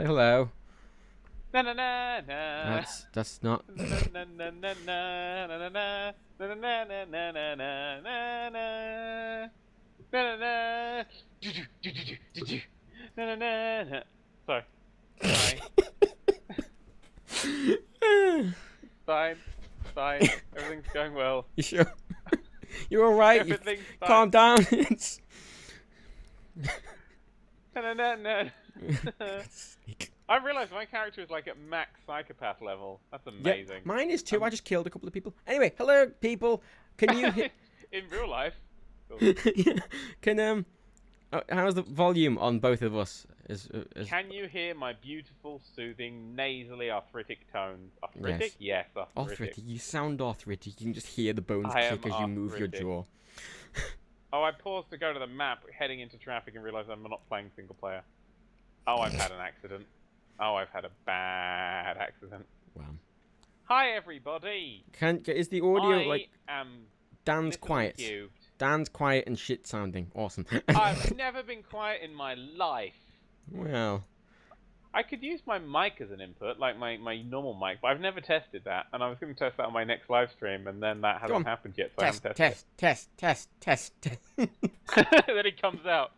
Say hello. Na na na na. That's not. Na na na na na na na na na na na na na na na. Na na na. Na na na. Sorry. Sorry. Fine. Fine. Everything's going well. You sure? You're all right. Everything's fine. Calm down. It's. Na na na na. I realised my character is like at max psychopath level. That's amazing. Yeah, mine is too. I just killed a couple of people. Anyway, hello people. Can you in real life? Cool. Can how's the volume on both of us? Can you hear my beautiful, soothing, nasally arthritic tones? Arthritic? Yes, arthritic. You sound arthritic. You can just hear the bones I click am as you move your arthritic. jaw. Oh, I paused to go to the map, heading into traffic, and realised I'm not playing single player. Oh, I've had an accident. Oh, I've had a bad accident. Wow. Hi, everybody. Is the audio like? I am. Dan's quiet. Cubed. Dan's quiet and shit sounding. Awesome. I've never been quiet in my life. Well. I could use my mic as an input, like my normal mic, but I've never tested that, and I was going to test that on my next live stream, and then that hasn't happened yet, so I haven't tested Test. Then it comes out.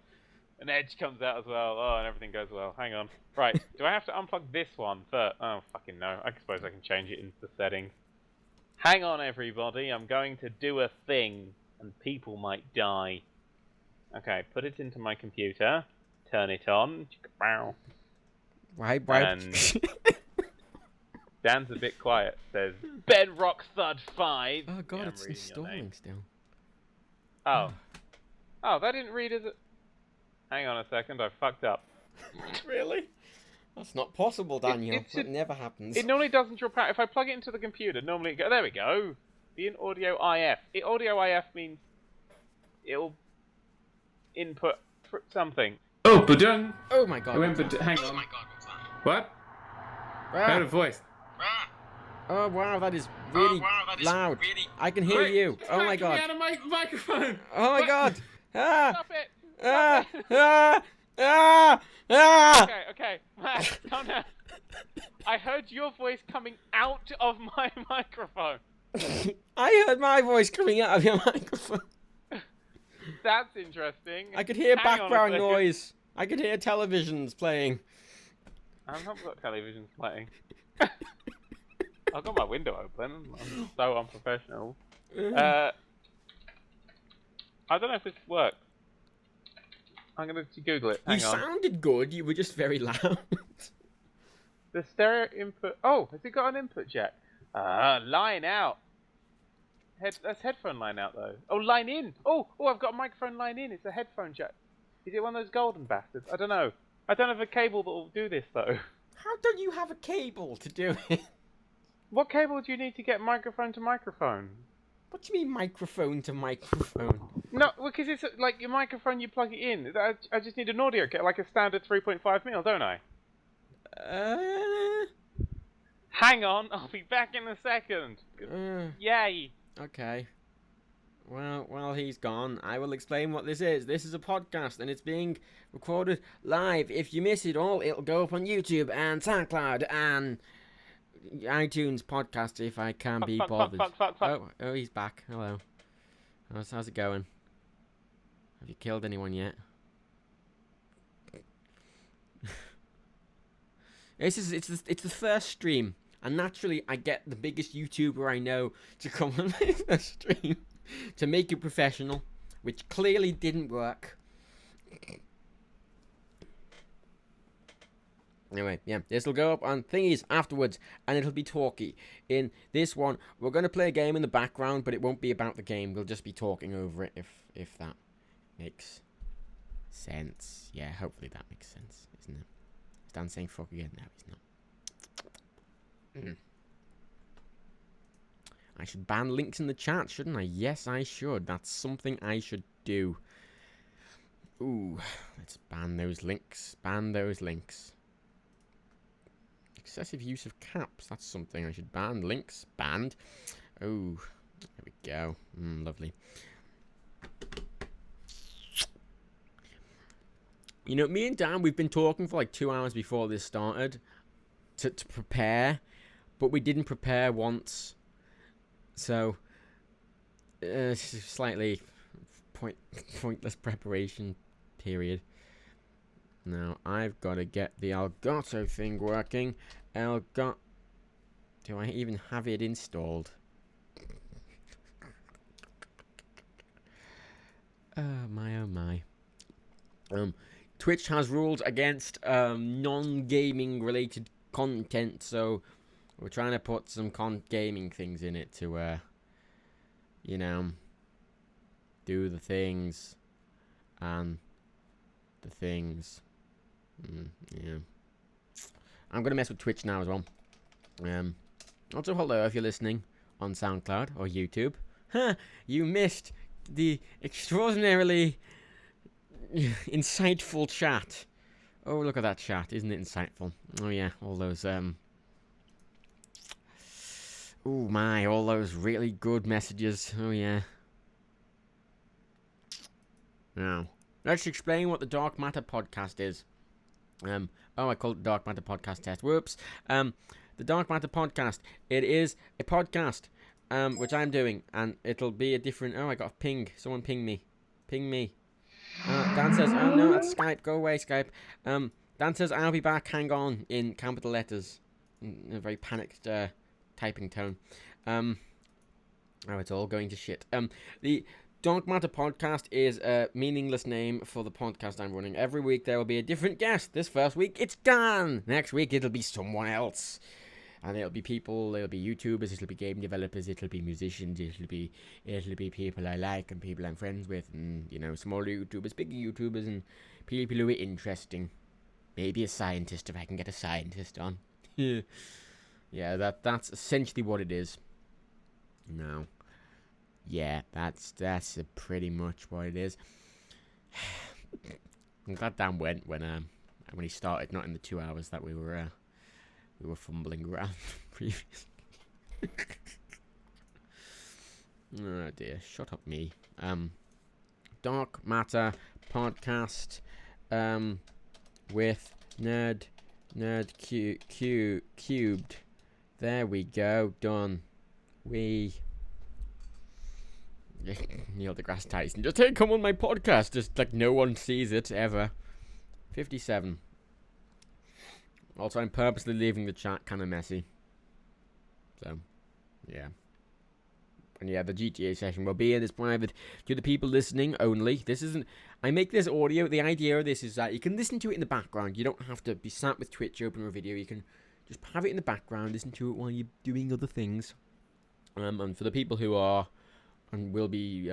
An edge comes out as well. Oh, and everything goes well. Hang on. Right, do I have to unplug this one first? Oh, fucking no. I suppose I can change it into the settings. Hang on, everybody. I'm going to do a thing, and people might die. Okay, put it into my computer. Turn it on. Why? And Dan's a bit quiet. Says Bedrock Thud 5. Oh god, Yeah, it's installing still. Oh. Oh, that didn't read as a... Hang on a second, I fucked up. Really? That's not possible, Daniel. It never happens. It normally doesn't draw power. If I plug it into the computer, normally it goes... There we go. Be an audio IF. Audio IF means it'll input something. Oh, Budung! Oh my god. Hang on. Oh my god, what's that? What? I heard a voice. Oh wow, that is really loud. I can hear you. Oh my god. Get out of my microphone! Oh my god. Stop it! Okay. Matt, calm down. I heard your voice coming out of my microphone. I heard my voice coming out of your microphone. That's interesting. I could hear Hang background noise. I could hear televisions playing. I've not got televisions playing. I've got my window open. I'm so unprofessional. I don't know if this works. I'm going to Google it. Hang You on. sounded good, you were just very loud. The stereo input... Oh, has it got an input jack? Line out. That's headphone line out, though. Oh, line in. Oh, I've got a microphone line in. It's a headphone jack. Is it one of those golden bastards? I don't know. I don't have a cable that will do this, though. How don't you have a cable to do it? What cable do you need to get microphone to microphone? What do you mean microphone to microphone? No, because it's like your microphone, you plug it in. I just need an audio kit, like a standard 3.5mm, don't I? Hang on, I'll be back in a second. Yay. Okay. Well, while he's gone, I will explain what this is. This is a podcast, and it's being recorded live. If you miss it all, it'll go up on YouTube and SoundCloud and iTunes podcast if I can be bothered. Fuck. Oh, he's back. Hello. How's it going? Have you killed anyone yet? It's the first stream, and naturally I get the biggest YouTuber I know to come on my first stream to make it professional, which clearly didn't work. Anyway, yeah, this will go up on thingies afterwards, and it'll be talky. In this one, we're going to play a game in the background, but it won't be about the game. We'll just be talking over it, if that makes sense. Yeah, hopefully that makes sense, isn't it? Is Dan saying fuck again? No, he's not. I should ban links in the chat, shouldn't I? Yes, I should. That's something I should do. Ooh, let's ban those links. Ban those links. Excessive use of caps. That's something I should ban. Links banned. Oh, there we go. Lovely. You know, me and Dan, we've been talking for like 2 hours before this started to prepare, but we didn't prepare once. So, slightly pointless preparation period. Now, I've got to get the Elgato thing working. Do I even have it installed? Oh my, oh my. Twitch has rules against non-gaming related content, so we're trying to put some gaming things in it to, you know, do the things and the things. Yeah. I'm gonna mess with Twitch now as well. Also, hello if you're listening on SoundCloud or YouTube. You missed the extraordinarily insightful chat. Oh, look at that chat. Isn't it insightful? Oh, yeah. All those, oh, my. All those really good messages. Oh, yeah. Now, let's explain what the Darkmatter podcast is. Oh, I called it Darkmatter Podcast Test. Whoops. The Darkmatter Podcast. It is a podcast, which I'm doing, and it'll be a different... Oh, I got a ping. Someone ping me. Ping me. Dan says, oh no, that's Skype. Go away, Skype. Dan says, I'll be back. Hang on, in capital letters. In a very panicked typing tone. Oh, it's all going to shit. The Darkmatter Podcast is a meaningless name for the podcast I'm running. Every week there will be a different guest. This first week, it's Dan. Next week, it'll be someone else. And it'll be people, it'll be YouTubers, it'll be game developers, it'll be musicians, it'll be people I like and people I'm friends with, and, you know, smaller YouTubers, bigger YouTubers, and people who are interesting. Maybe a scientist, if I can get a scientist on. Yeah, that's essentially what it is. No. Yeah, that's pretty much what it is. I'm glad Dan went when he started, not in the 2 hours that we were fumbling around previously. Oh dear, shut up me. Darkmatter podcast with Nerdcubed. There we go, done. Neil deGrasse Tyson. Just hey, come on my podcast. Just like no one sees it ever. 57. Also, I'm purposely leaving the chat kind of messy. So, yeah. And yeah, the GTA session will be in this private to the people listening only. This isn't... I make this audio... The idea of this is that you can listen to it in the background. You don't have to be sat with Twitch open or a video. You can just have it in the background, listen to it while you're doing other things. And for the people who are... and will be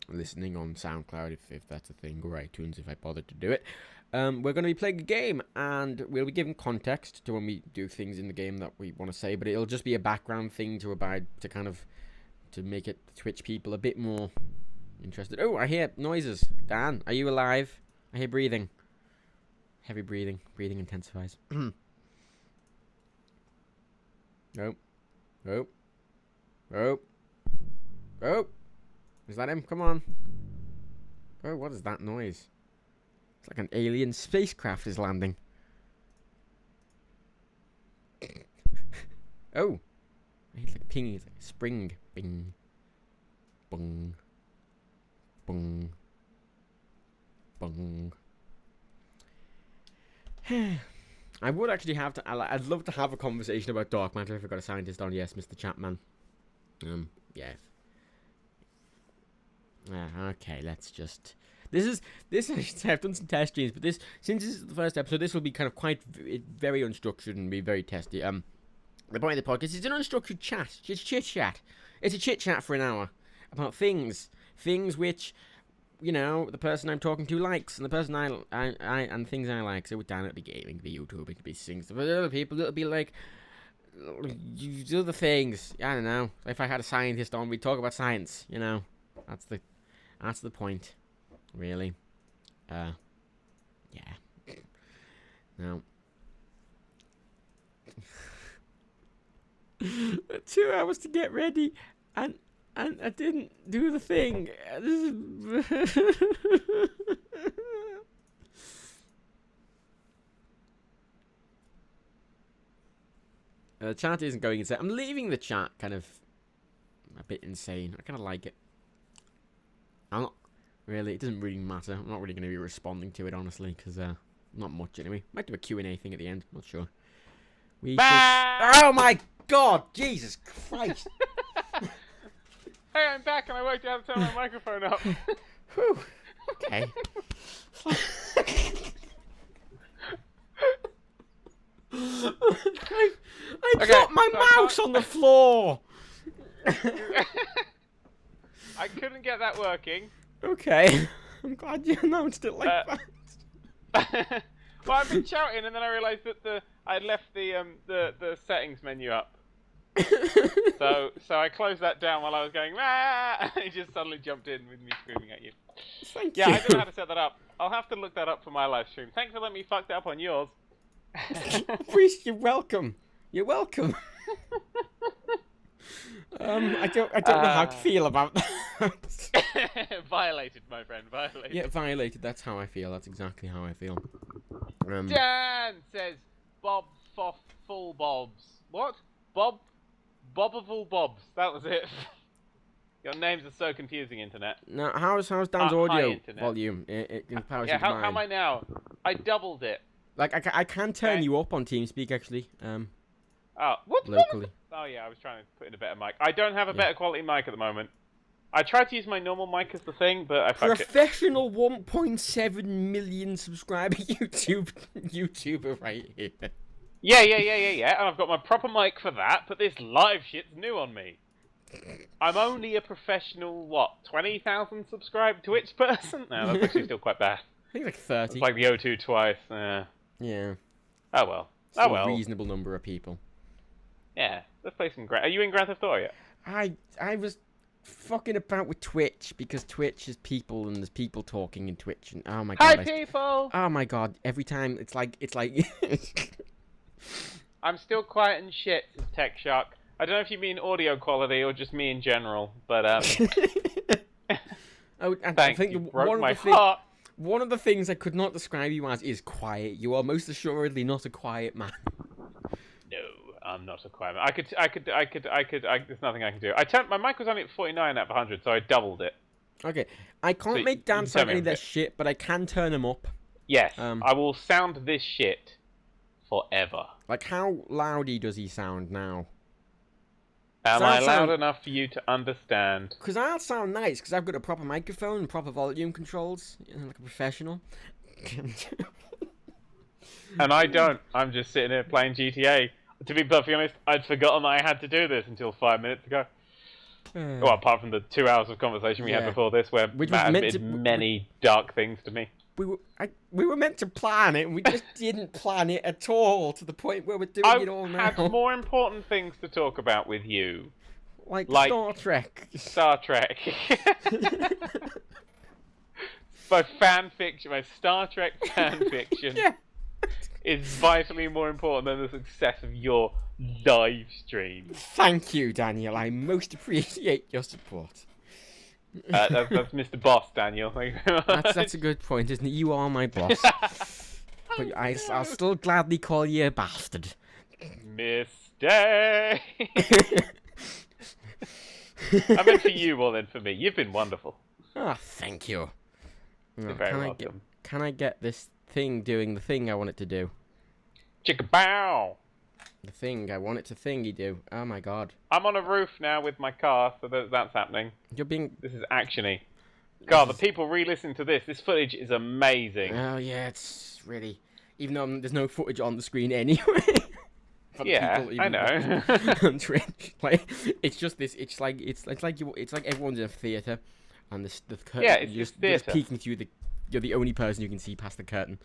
listening on SoundCloud, if that's a thing, or iTunes if I bother to do it. We're going to be playing a game, and we'll be giving context to when we do things in the game that we want to say, but it'll just be a background thing to make it Twitch people a bit more interested. Oh, I hear noises. Dan, are you alive? I hear breathing. Heavy breathing. Breathing intensifies. Oh. Oh. Oh. Oh. Is that him? Come on. Oh, what is that noise? It's like an alien spacecraft is landing. Oh. It's like ping. It's like spring. Bing. Bung. Bung. Bung. I would actually have to... I'd love to have a conversation about Darkmatter if I got a scientist on. Yes, Mr. Chapman. Yeah. Okay, let's just... This I've done some test streams, but since this is the first episode, this will be kind of very unstructured and be very testy. The point of the podcast is an unstructured chat. Just chit-chat. It's a chit-chat for an hour about things which, you know, the person I'm talking to likes, and the person I and things I like. So with Dan, it'll be gaming, it'll be YouTube, it'll be things. But other people, it'll be like other things. I don't know. If I had a scientist on, we'd talk about science. You know, that's the point, really. Yeah. No. 2 hours to get ready, and I didn't do the thing. The chat isn't going insane. I'm leaving the chat kind of a bit insane. I kind of like it. I'm not really. It doesn't really matter. I'm not really going to be responding to it honestly, because not much anyway. Might do a Q&A thing at the end. Not sure. Oh my God! Jesus Christ! Hey, I'm back, and I worked out how to turn my microphone up. Whew. Okay. I dropped my mouse on the floor. I couldn't get that working. Okay. I'm glad you announced it like that. Well, I've been shouting, and then I realised that I left the settings menu up. so I closed that down while I was going, and he just suddenly jumped in with me screaming at you. Thank you. I don't know how to set that up. I'll have to look that up for my live stream. Thanks for letting me fuck that up on yours. You're welcome. You're welcome. I don't know how to feel about that. Violated, my friend, violated. Yeah, violated. That's how I feel. That's exactly how I feel. Dan says, Bob Foff Full Bobs. What? Bobbable Bobs. That was it. Your names are so confusing, internet. Now, how's Dan's audio volume in comparison to mine? How am I now? I doubled it. Like, I can turn you up on TeamSpeak, actually. Locally. Oh, yeah, I was trying to put in a better mic. I don't have a better quality mic at the moment. I tried to use my normal mic as the thing, but I fucked it. Professional 1.7 million subscriber YouTuber right here. Yeah. And I've got my proper mic for that, but this live shit's new on me. I'm only a professional, 20,000 subscribed Twitch person? No, that's actually still quite bad. I think like 30. It's like the O2 twice. Yeah. Oh well. Still a reasonable number of people. Yeah. Let's play some Are you in Grand Theft Auto yet? I was fucking about with Twitch because Twitch is people and there's people talking in Twitch and oh my god. Hi people! Oh my god, every time it's like I'm still quiet and shit, Tech Shark. I don't know if you mean audio quality or just me in general, but I think one of the things I could not describe you as is quiet. You are most assuredly not a quiet man. No, I'm not a quiet man. There's nothing I can do. My mic was only at 49 out of 100, so I doubled it. Okay, I can't make Dan sound any of that shit, but I can turn him up. Yes, I will sound this shit forever. Like, how loudy does he sound now? Am I loud enough for you to understand? Because I'll sound nice, because I've got a proper microphone and proper volume controls, like a professional. And I don't. I'm just sitting here playing GTA. To be perfectly honest, I'd forgotten I had to do this until 5 minutes ago. Well, apart from the 2 hours of conversation we had before this, where Matt admitted many dark things to me. We were meant to plan it, and we just didn't plan it at all, to the point where we're doing it all now. I had more important things to talk about with you. Like Star Trek. Star Trek. My fan fiction, my Star Trek fan fiction is vitally more important than the success of your live stream. Thank you, Daniel. I most appreciate your support. That's Mr. Boss, Daniel. Thank you very much. That's a good point, isn't it? You are my boss. But I'll still gladly call you a bastard. Mistake! I meant for you more than for me. You've been wonderful. Ah, thank you. You're very welcome. Can I get this thing doing the thing I want it to do? Chicka bow! The thing I want it to thingy do. Oh my god. I'm on a roof now with my car, so that's happening. This is actiony. God, the people re-listening to this footage is amazing. Oh yeah, it's really... Even though there's no footage on the screen anyway. Yeah, I know. On Twitch, like it's just this. It's like everyone's in a theater, and the curtain. Yeah, it's just theater. Just peeking through the. You're the only person who can see past the curtain.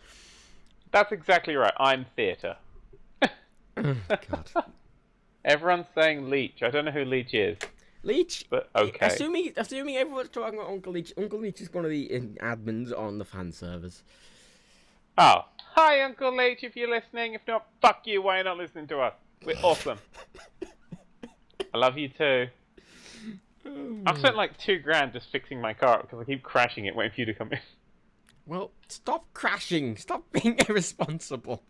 That's exactly right. I'm theater. Oh, God. Everyone's saying Leech. I don't know who Leech is. Leech? But okay. Assuming everyone's talking about Uncle Leech. Uncle Leech is one of the admins on the fan servers. Oh. Hi, Uncle Leech, if you're listening. If not, fuck you. Why are you not listening to us? We're awesome. I love you too. I've spent like $2,000 just fixing my car because I keep crashing it waiting for you to come in. Well, stop crashing. Stop being irresponsible.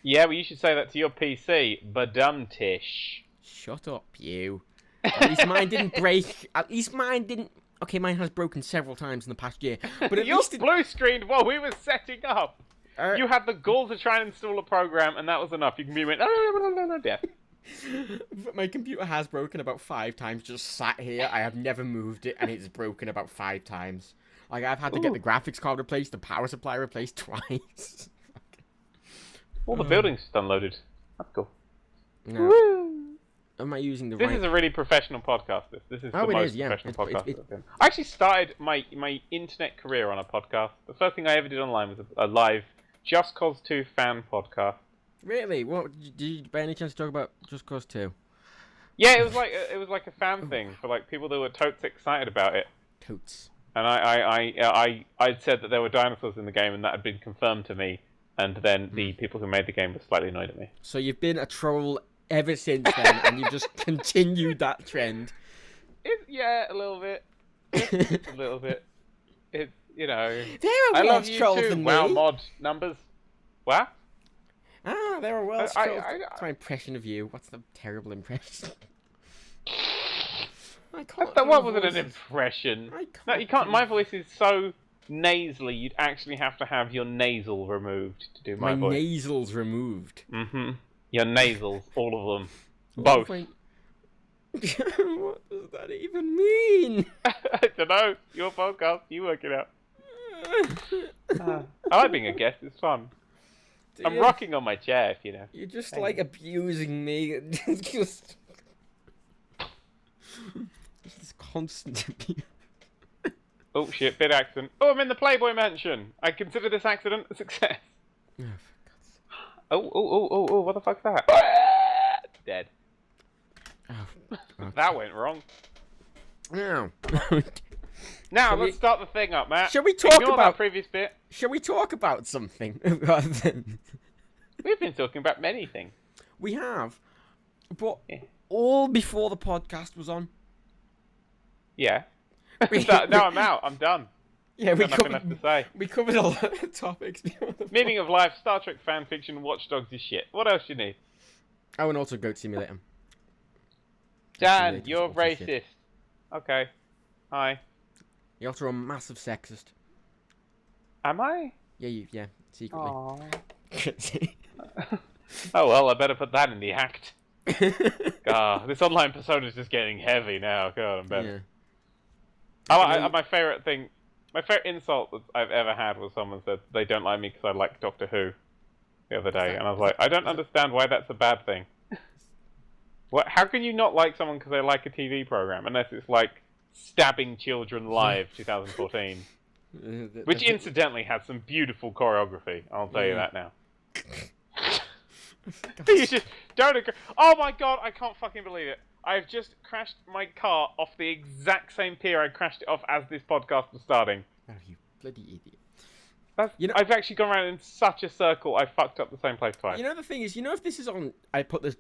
Yeah, well, you should say that to your PC. Badumtish. Shut up, you. At least mine didn't break. At least mine didn't. Okay, mine has broken several times in the past year, but at Yours least it... blue screened while we were setting up. You had the gall to try and install a program, and that was enough. You can be went, death. My computer has broken about 5 times. Just sat here. I have never moved it, and it's broken about 5 times. Like I've had to get the graphics card replaced, the power supply replaced twice. All the buildings just unloaded. That's cool. No. Woo! Am I using the This right? is a really professional podcast. This is the it most is, yeah. professional podcast It- I've done. I actually started my internet career on a podcast. The first thing I ever did online was a live Just Cause 2 fan podcast. Really? What? Did you by any chance talk about Just Cause 2? Yeah, it was like a fan thing for like people that were totes excited about it. Totes. And I'd said that there were dinosaurs in the game, and that had been confirmed to me. And then the people who made the game were slightly annoyed at me. So you've been a troll ever since then, and you've just continued that trend. Yeah, a little bit. A little bit. It's, you know. There I are love worse you trolls too. than Wow, me. mod numbers. What? Ah, there are worse I- trolls. I- What's my impression of you? What's the terrible impression? I can't That do one wasn't an voices. impression. I No, you can't. do- My voice is so nasally, you'd actually have to have your nasal removed to do my My voice. nasals removed. Mm-hmm. Your nasals, all of them. What Both. if what does that even mean? I don't know. Your podcast, you work it out. I like being a guest, it's fun. I'm Dear, rocking on my chair, if you know. You're just Thank like you. abusing me. just this constant abuse. Oh shit, bit accident. Oh, I'm in the Playboy Mansion! I consider this accident a success. Oh, for God's sake. Oh, what the fuck's that? Dead. Oh, okay. That went wrong. Now, Now, Shall we- let's start the thing up, Matt. shall we talk Ignore about? that previous bit. Shall we talk about something rather than We've been talking about many things. we have, but Yeah. all before the podcast was on. Yeah. We- Now I'm out. I'm done. Yeah, we Got nothing left to covered. say. We covered a lot of topics before the Meaning of life, Star Trek fan fiction, Watch Dogs is shit. What else you need? Oh, and also Goat Simulator. Dan, Simulator's you're also racist. shit. Okay. Hi. You're also a massive sexist. Am I? Yeah, secretly. Aww. Oh well, I better put that in the act. God, this online persona is just getting heavy now. God, I'm better. Yeah. My favorite thing, my favorite insult that I've ever had was someone said they don't like me because I like Doctor Who the other day, and I was like, I don't understand why that's a bad thing. What? How can you not like someone because they like a TV program unless it's like Stabbing Children Live 2014, which incidentally has some beautiful choreography. I'll tell you that now. You just don't agree. Oh my god, I can't fucking believe it. I've just crashed my car off the exact same pier I crashed it off as this podcast was starting. Oh, you bloody idiot. That's, You know- I've actually gone around in such a circle, I fucked up the same place twice. You know the thing is, if this is on, I put this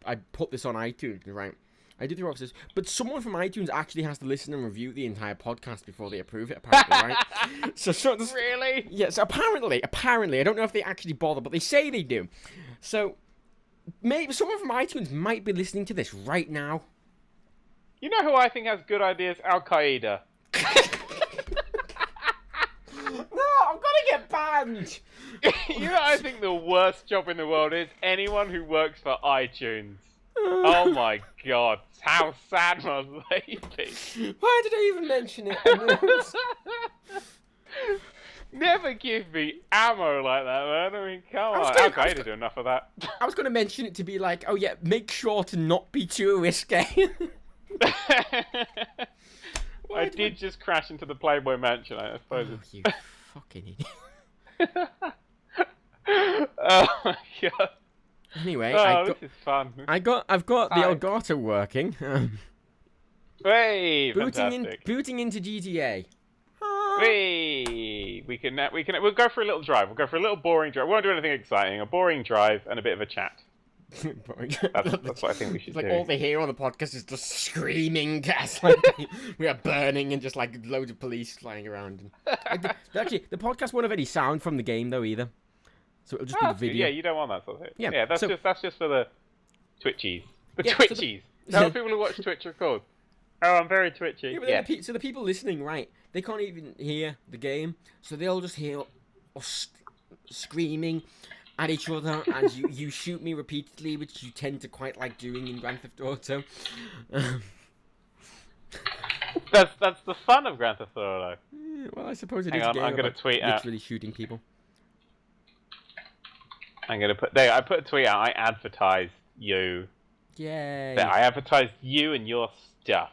on iTunes, right? I did the offices, but someone from iTunes actually has to listen and review the entire podcast before they approve it, apparently, right? So this, Really? yes, apparently, I don't know if they actually bother, but they say they do. So maybe someone from iTunes might be listening to this right now. You know who I think has good ideas? Al Qaeda. No, I'm gonna get banned. You know what I think the worst job in the world is? Anyone who works for iTunes. Oh my god, how sad must they be? Why did I even mention it? Never give me ammo like that, man. I mean, come was on. gonna- Al Qaeda do enough of that. I was gonna mention it to be like, oh yeah, make sure to not be too risque. I did just crash into the Playboy Mansion, I suppose. Oh, you fucking idiot. Oh my god. Anyway, Oh, this is fun. I've got the Hi. Elgato working. Hey, fantastic. Booting into GTA. Hey, we'll go for a little drive. We'll go for a little boring drive. We won't do anything exciting. A boring drive and a bit of a chat. That's what I think we should It's like do. all they hear on the podcast is just screaming gas, like we are burning and just like loads of police flying around. Actually, the podcast won't have any sound from the game though either. So it'll just be the video. Yeah, you don't want that sort of thing. Yeah, Yeah, that's just for the Twitchies. The Yeah, so the- Twitchies. Is that what people who watch Twitch are called? Oh, I'm very twitchy. Yeah, but then so the people listening, right? They can't even hear the game, so they'll just hear us screaming at each other as you shoot me repeatedly, which you tend to quite like doing in Grand Theft Auto. That's the fun of Grand Theft Auto. Yeah, well, I suppose it Hang is on, a game I'm gonna about tweet out. literally shooting people. I'm gonna put there. I put a tweet out. I advertised you. Yay! There, I advertised you and your stuff.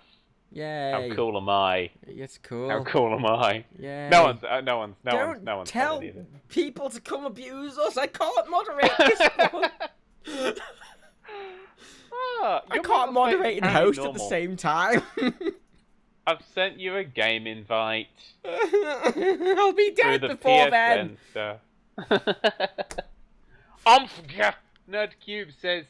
Yay! How cool am I? It's cool. How cool am I? Yay! No one's Don't tell said it either. people to come abuse us. I can't moderate this one. Ah, I your can't mental state moderate is and apparently host at the normal. same time. I've sent you a game invite I'll be through dead the before then. PSN Nerdcubed says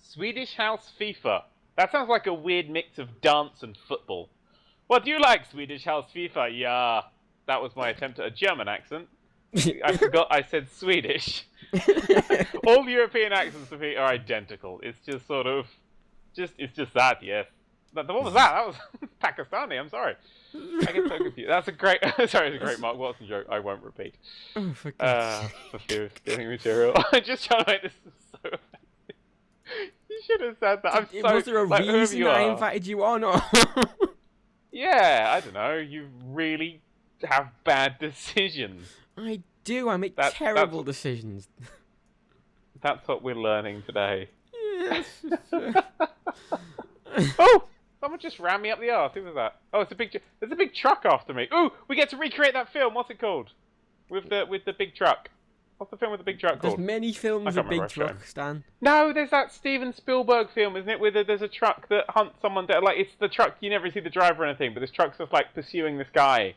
Swedish House FIFA. That sounds like a weird mix of dance and football. What do you like, Swedish House FIFA? Yeah, that was my attempt at a German accent. I forgot I said Swedish. All European accents to me are identical. It's just sort of, it's just that, yes. What was that? That was Pakistani. I'm sorry. I get so confused. That's a great, sorry, it's a great Mark Watson joke. I won't repeat. Oh, for God's For fear of stealing material. I'm just trying to make this so offensive. You should have said that. I'm sake. so, Was there a like, whoever reason you I are. invited you on? Or... Yeah, I don't know. You really have bad decisions. I do. I make That's- terrible decisions. That's what we're learning today. Yes. Oh! Someone just ran me up the arse. Who was that? Oh, there's a big truck after me. Ooh, we get to recreate that film. What's it called? With the big truck. What's the film with the big truck There's called? many films can't of big remember, I've trucks, Stan. No, there's that Steven Spielberg film, isn't it? Where there's a truck that hunts someone down. Like, it's the truck, you never see the driver or anything, but this truck's just, like, pursuing this guy.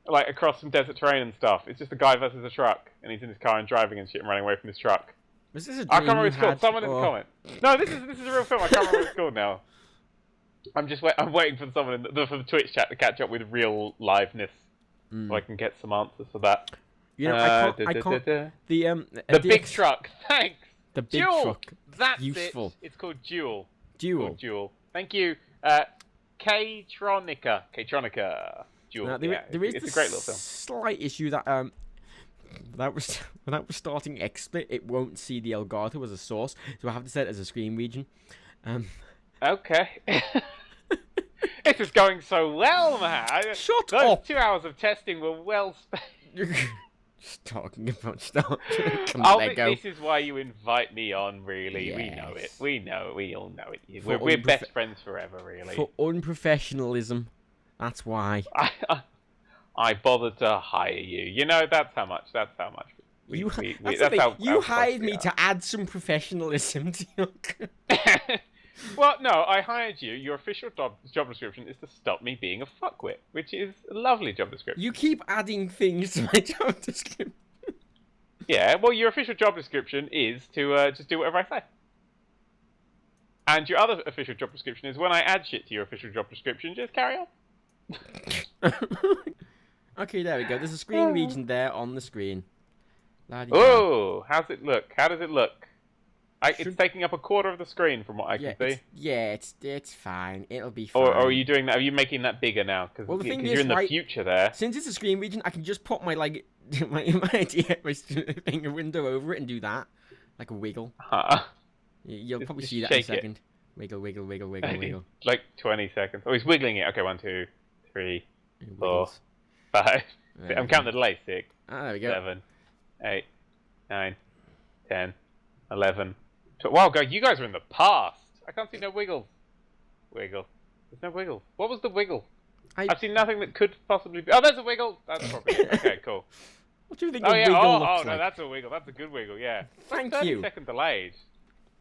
Like, across some desert terrain and stuff. It's just a guy versus a truck. And he's in his car and driving and shit and running away from this truck. Was this a I dream can't remember what you it's called. had, Someone in the or- comment. No, this is a real film. I can't remember what it's called now. I'm waiting for someone for the Twitch chat to catch up with real liveness, so I can get some answers for that. You know, I can't. The The big truck. Thanks. The big Duel. truck. That's Useful. it. It's called Duel. Duel. Duel. Thank you, K-Tronica. K-Tronica. Duel. Now, Yeah, there is it's the a great little film. slight issue that without starting XSplit, it won't see the Elgato as a source, so I have to set it as a screen region. Okay. This is going so well, man. Shut Those up! 2 hours of testing were well spent. Just talking about Star Trek and I Lego. think this is why you invite me on, really. We know it. Yes. We know it. We all know it. For We're best friends forever, really. For unprofessionalism. That's why. I bothered to hire you. You know, that's how much. That's how much. That's the That's thing. how You close hired we me are. to add some professionalism to your... Well, no, I hired you. Your official job description is to stop me being a fuckwit, which is a lovely job description. You keep adding things to my job description. Yeah, well, your official job description is to just do whatever I say. And your other official job description is when I add shit to your official job description, just carry on. Okay, there we go. There's a screen region there on the screen. La-di-da. Oh, how's it look? How does it look? It's taking up a quarter of the screen from what I can see. It's fine. It'll be fine. Or are you doing that? Are you making that bigger now? Because Well, the thing you're is, in the right, future there. Since it's a screen region, I can just put my my finger window over it and do that, like a wiggle. Huh. You'll Just- probably just see that in a shake it. second. Wiggle, wiggle, wiggle, wiggle, wiggle. Like 20 seconds. Oh, he's wiggling it. Okay, 1, 2, 3, It 4, wiggles. 5. There I'm we counting go. the delay. 6, Ah, there we go. 7, 8, 9, 10, 11. Wow, God, you guys are in the past. I can't see no wiggles. Wiggle. There's no wiggle. What was the wiggle? I've seen nothing that could possibly be. Oh, there's a wiggle. That's probably it. Okay, cool. What do you think Oh a yeah. wiggle Oh looks no, like? that's a wiggle. That's a good wiggle. Yeah. Thank 30 you. second delayed.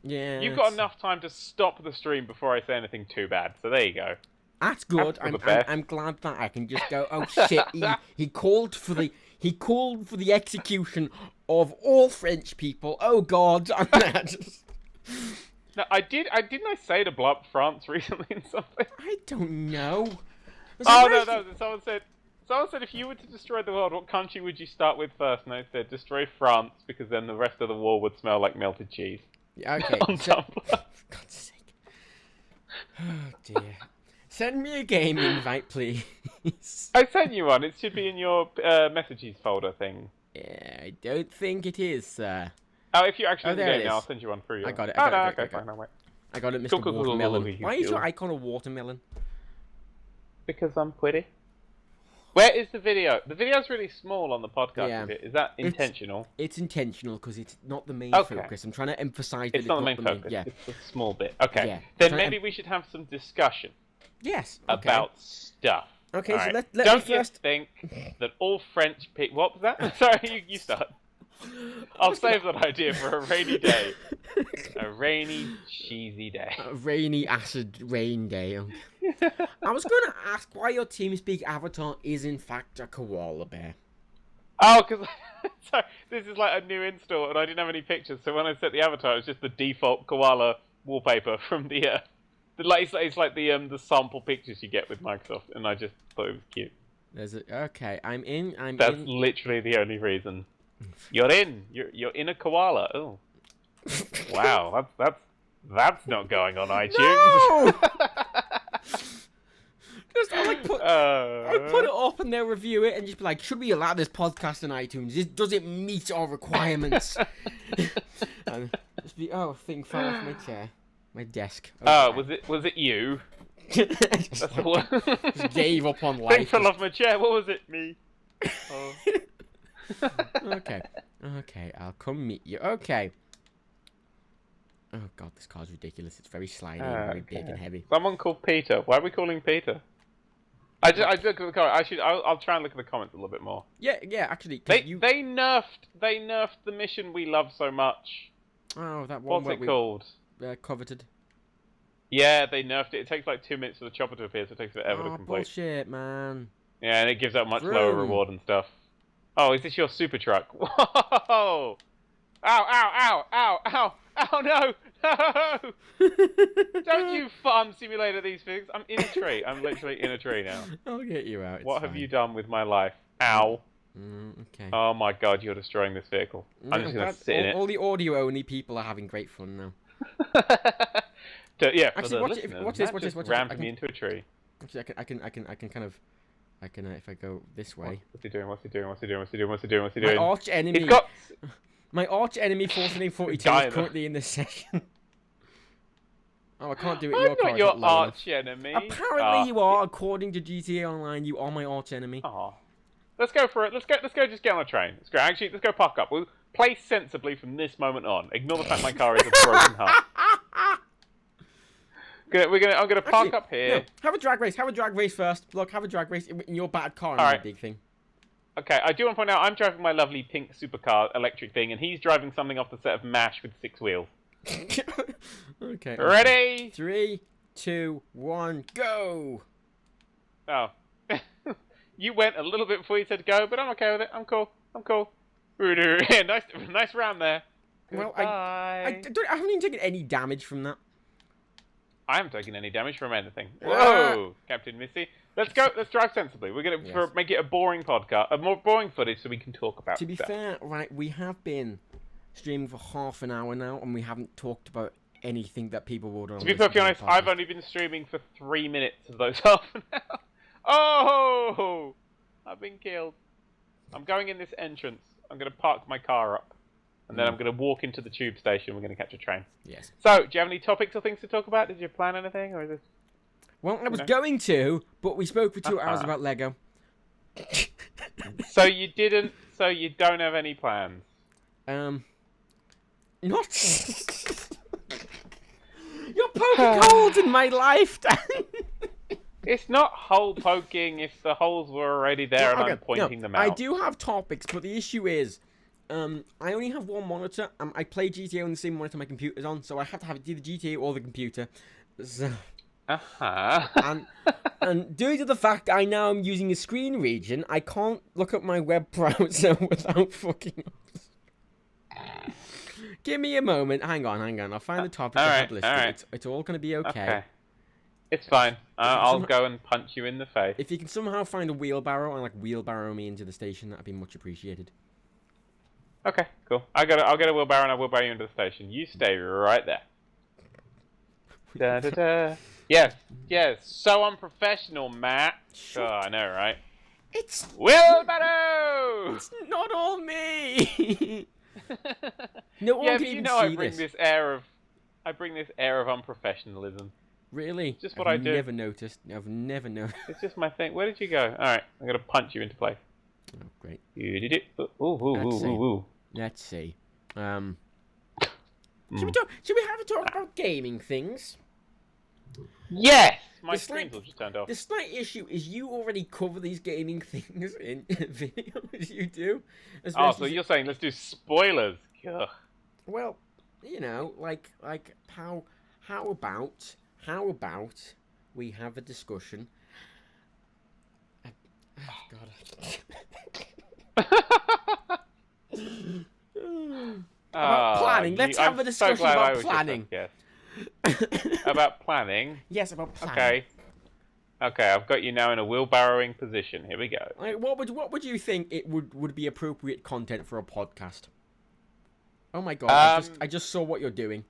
Yeah. You've got enough time to stop the stream before I say anything too bad. So there you go. That's good. for the best. I'm glad that I can just go. Oh shit! He called for the execution of all French people. Oh God! No, didn't I say to blow up France recently in something? I don't know. Oh no, someone said Someone said if you were to destroy the world, what country would you start with first? And I said destroy France because then the rest of the wall would smell like melted cheese. Yeah, okay. On Tumblr. For God's sake. Oh dear. Send me a game invite, please. I sent you one. It should be in your messages folder thing. Yeah, I don't think it is, sir. Oh, if you're actually in the there it game now, I'll is. send you one through. I got it. Oh, I no, got it, okay, I got it. fine, no, wait. I got it, Mr. Cool. Watermelon. Why is your icon a watermelon? Because I'm pretty. Where is the video? The video's really small on the podcast. Yeah. Is that intentional? It's intentional because it's not the main Okay. focus. I'm trying to emphasize that It's not the main focus. Yeah. It's a small bit. Okay. Yeah. Then Trying to maybe we should have some discussion Yes. Okay. about stuff. Okay, All so right. let me Don't you first. think that all French people... What was that? Sorry, you start. I'll save that idea for a rainy day. A rainy, cheesy day. A rainy acid rain day. I was going to ask why your TeamSpeak avatar is in fact a koala bear. Oh, because sorry, this is like a new install, and I didn't have any pictures. So when I set the avatar, it was just the default koala wallpaper from it's like the sample pictures you get with Microsoft, and I just thought it was cute. Okay, I'm in. That's literally the only reason. You're in. You're in a koala. Oh, wow. That's not going on iTunes. No! Just I'll put it up and they'll review it and just be like, should we allow this podcast on iTunes? Does it meet our requirements? And just be thing fell off my chair, my desk. Okay. Was it you? That's the one. Just gave up on Thing life. fell off my chair. What was it? Me. Oh. Okay, I'll come meet you. Okay. Oh god, this car's ridiculous. It's very slidey and very big and heavy. Someone called Peter. Why are we calling Peter? I look at the comment. I'll try and look at the comments a little bit more. Yeah, actually. They nerfed the mission we love so much. Oh, that one. What's it called? Coveted. Yeah, they nerfed it. It takes like 2 minutes for the chopper to appear, so it takes forever to complete. Bullshit, man. Yeah, and it gives out much lower reward and stuff. Oh, is this your super truck? Whoa! Ow, ow, ow, ow, ow! Oh no! No! Don't you farm simulator these things. I'm in a tree. I'm literally in a tree now. I'll get you out. What have you done with my life? Ow. Okay. Oh my god, you're destroying this vehicle. I'm just gonna sit in it. All the audio-only people are having great fun now. Yeah, for actually, the watch listeners, this. Ramped me into a tree. Actually, I can kind of, if I go this way. What's he doing? My arch enemy. He's got... My arch enemy 4942 is currently in this session. Oh, I can't do it. I'm not your arch enemy. Apparently you are, according to GTA Online. You are my arch enemy. Oh, let's go for it. Let's go. Just get on a train. Let's go. Actually, let's go park up. We'll play sensibly from this moment on. Ignore the fact my car is a broken heart. I'm gonna park up here. No, have a drag race. Have a drag race first. Look, have a drag race in your bad car. All right. Big thing. Okay, I do want to point out I'm driving my lovely pink supercar electric thing, and he's driving something off the set of MASH with 6 wheels. Okay. Ready? 3, 2, 1, go! Oh. You went a little bit before you said go, but I'm okay with it. I'm cool. Nice round there. Well, I haven't even taken any damage from that. I haven't taken any damage from anything. Ah. Whoa, Captain Missy. Let's go. Let's drive sensibly. We're gonna make it a boring podcast, a more boring footage, so we can talk about. To be fair, right, we have been streaming for half an hour now, and we haven't talked about anything that people would. To be perfectly honest, I've only been streaming for 3 minutes of those half an hour. Oh, I've been killed. I'm going in this entrance. I'm gonna park my car up, and then I'm gonna walk into the tube station. We're gonna catch a train. Yes. So, do you have any topics or things to talk about? Did you plan anything, or is this? Well, I was going to, but we spoke for 2 hours about Lego. So you didn't. So you don't have any plans. Not. You're poking holes in my life, Dan. It's not hole poking if the holes were already there and I'm pointing them out. I do have topics, but the issue is, I only have one monitor. I play GTA on the same monitor my computer's on, so I have to have it either GTA or the computer. So. And due to the fact I now am using a screen region, I can't look at my web browser without fucking up. Give me a moment. Hang on. I'll find the topic I have listed. Right. It's all going to be okay. It's fine. I'll somehow- go and punch you in the face. If you can somehow find a wheelbarrow and like wheelbarrow me into the station, that'd be much appreciated. Okay, cool. I'll get a wheelbarrow and I'll wheelbarrow you into the station. You stay right there. Da da da. Yes. So unprofessional, Matt. Shut Oh, I know, right? It's Wheelbarrow! it's not all me. No one Yeah, can but you even know I see bring this air of unprofessionalism. Really? Just what I've I do. never noticed. I've never noticed. It's just my thing. Where did you go? Alright, I'm gonna punch you into place. Oh, great. You did it. Ooh. Let's see. Should Mm. we have a talk about gaming things? Yes! My The screen's slight- all just turned off. The slight issue is you already cover these gaming things in videos you do. Oh, so especially- you're saying let's do spoilers? Ugh. Well, you know, like how about we have a discussion? Oh, God. About planning. Let's have a discussion about planning. Yes. About planning. Yes, about planning. Okay. Okay, I've got you now in a wheelbarrowing position. Here we go. Like, what would you think it would be appropriate content for a podcast? Oh my God! I just saw what you're doing.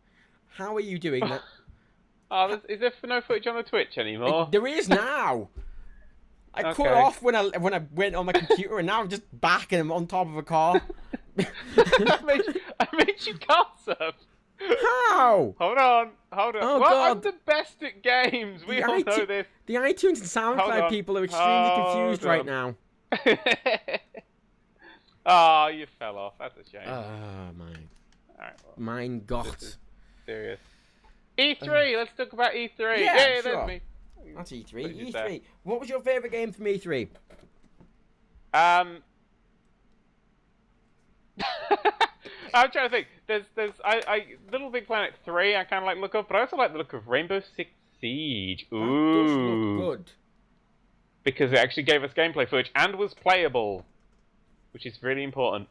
How are you doing that? Oh, is there no footage on the Twitch anymore? There is now. I cut Okay. off when I went on my computer, and now I'm just back and I'm on top of a car. I made you cursor. How? Hold on. Oh, well, God. I'm the best at games. We The all IT know this. The iTunes and Hold SoundCloud on. people are extremely confused Hold right on. now. Oh, you fell off. That's a shame. Oh my, Alright, well, mein Gott. this is serious. E3. Let's talk about E3. Yeah, sure. That's me. That's E3. What did you E3. say? What was your favourite game from E3? I'm trying to think. There's Little Big Planet 3 I kinda like the look of, but I also like the look of Rainbow Six Siege. That Ooh. does look good. Because it actually gave us gameplay footage and was playable. Which is really important.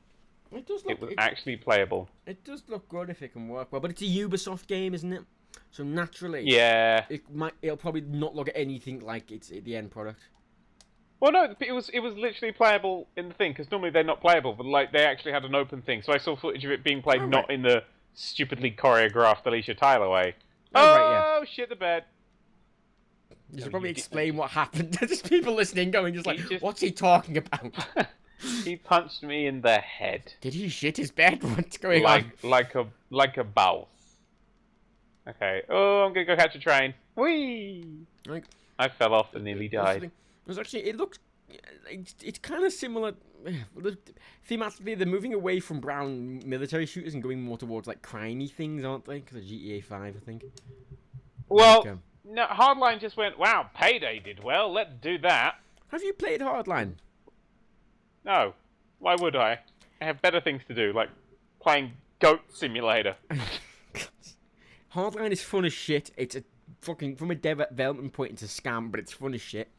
It does look. It was actually playable. It does look good if it can work well, but it's a Ubisoft game, isn't it? So naturally, Yeah. it'll probably not look anything like it's the end product. Well, no, it was literally playable in the thing, because normally they're not playable, but like they actually had an open thing. So I saw footage of it being played Oh, not right. in the stupidly choreographed Alicia Tyler way. Oh, right, yeah. Shit, the bed. You No, should probably you did- explain what happened. There's people listening going just like, He just- what's he talking about? He punched me in the head. Did he shit his bed? What's going on? like a bouse. Okay. Oh, I'm gonna go catch a train. Whee! Like, I fell off and nearly died. There's actually, it looks, it's kind of similar. Thematically, they're moving away from brown military shooters and going more towards like crimey things, aren't they? Because of GTA 5, I think. Well, Like, no, Hardline just went, wow, Payday did well, let's do that. have you played Hardline? No. Why would I? I have better things to do, like playing Goat Simulator. Hardline is fun as shit. It's a fucking, from a development point, it's a scam, but it's fun as shit.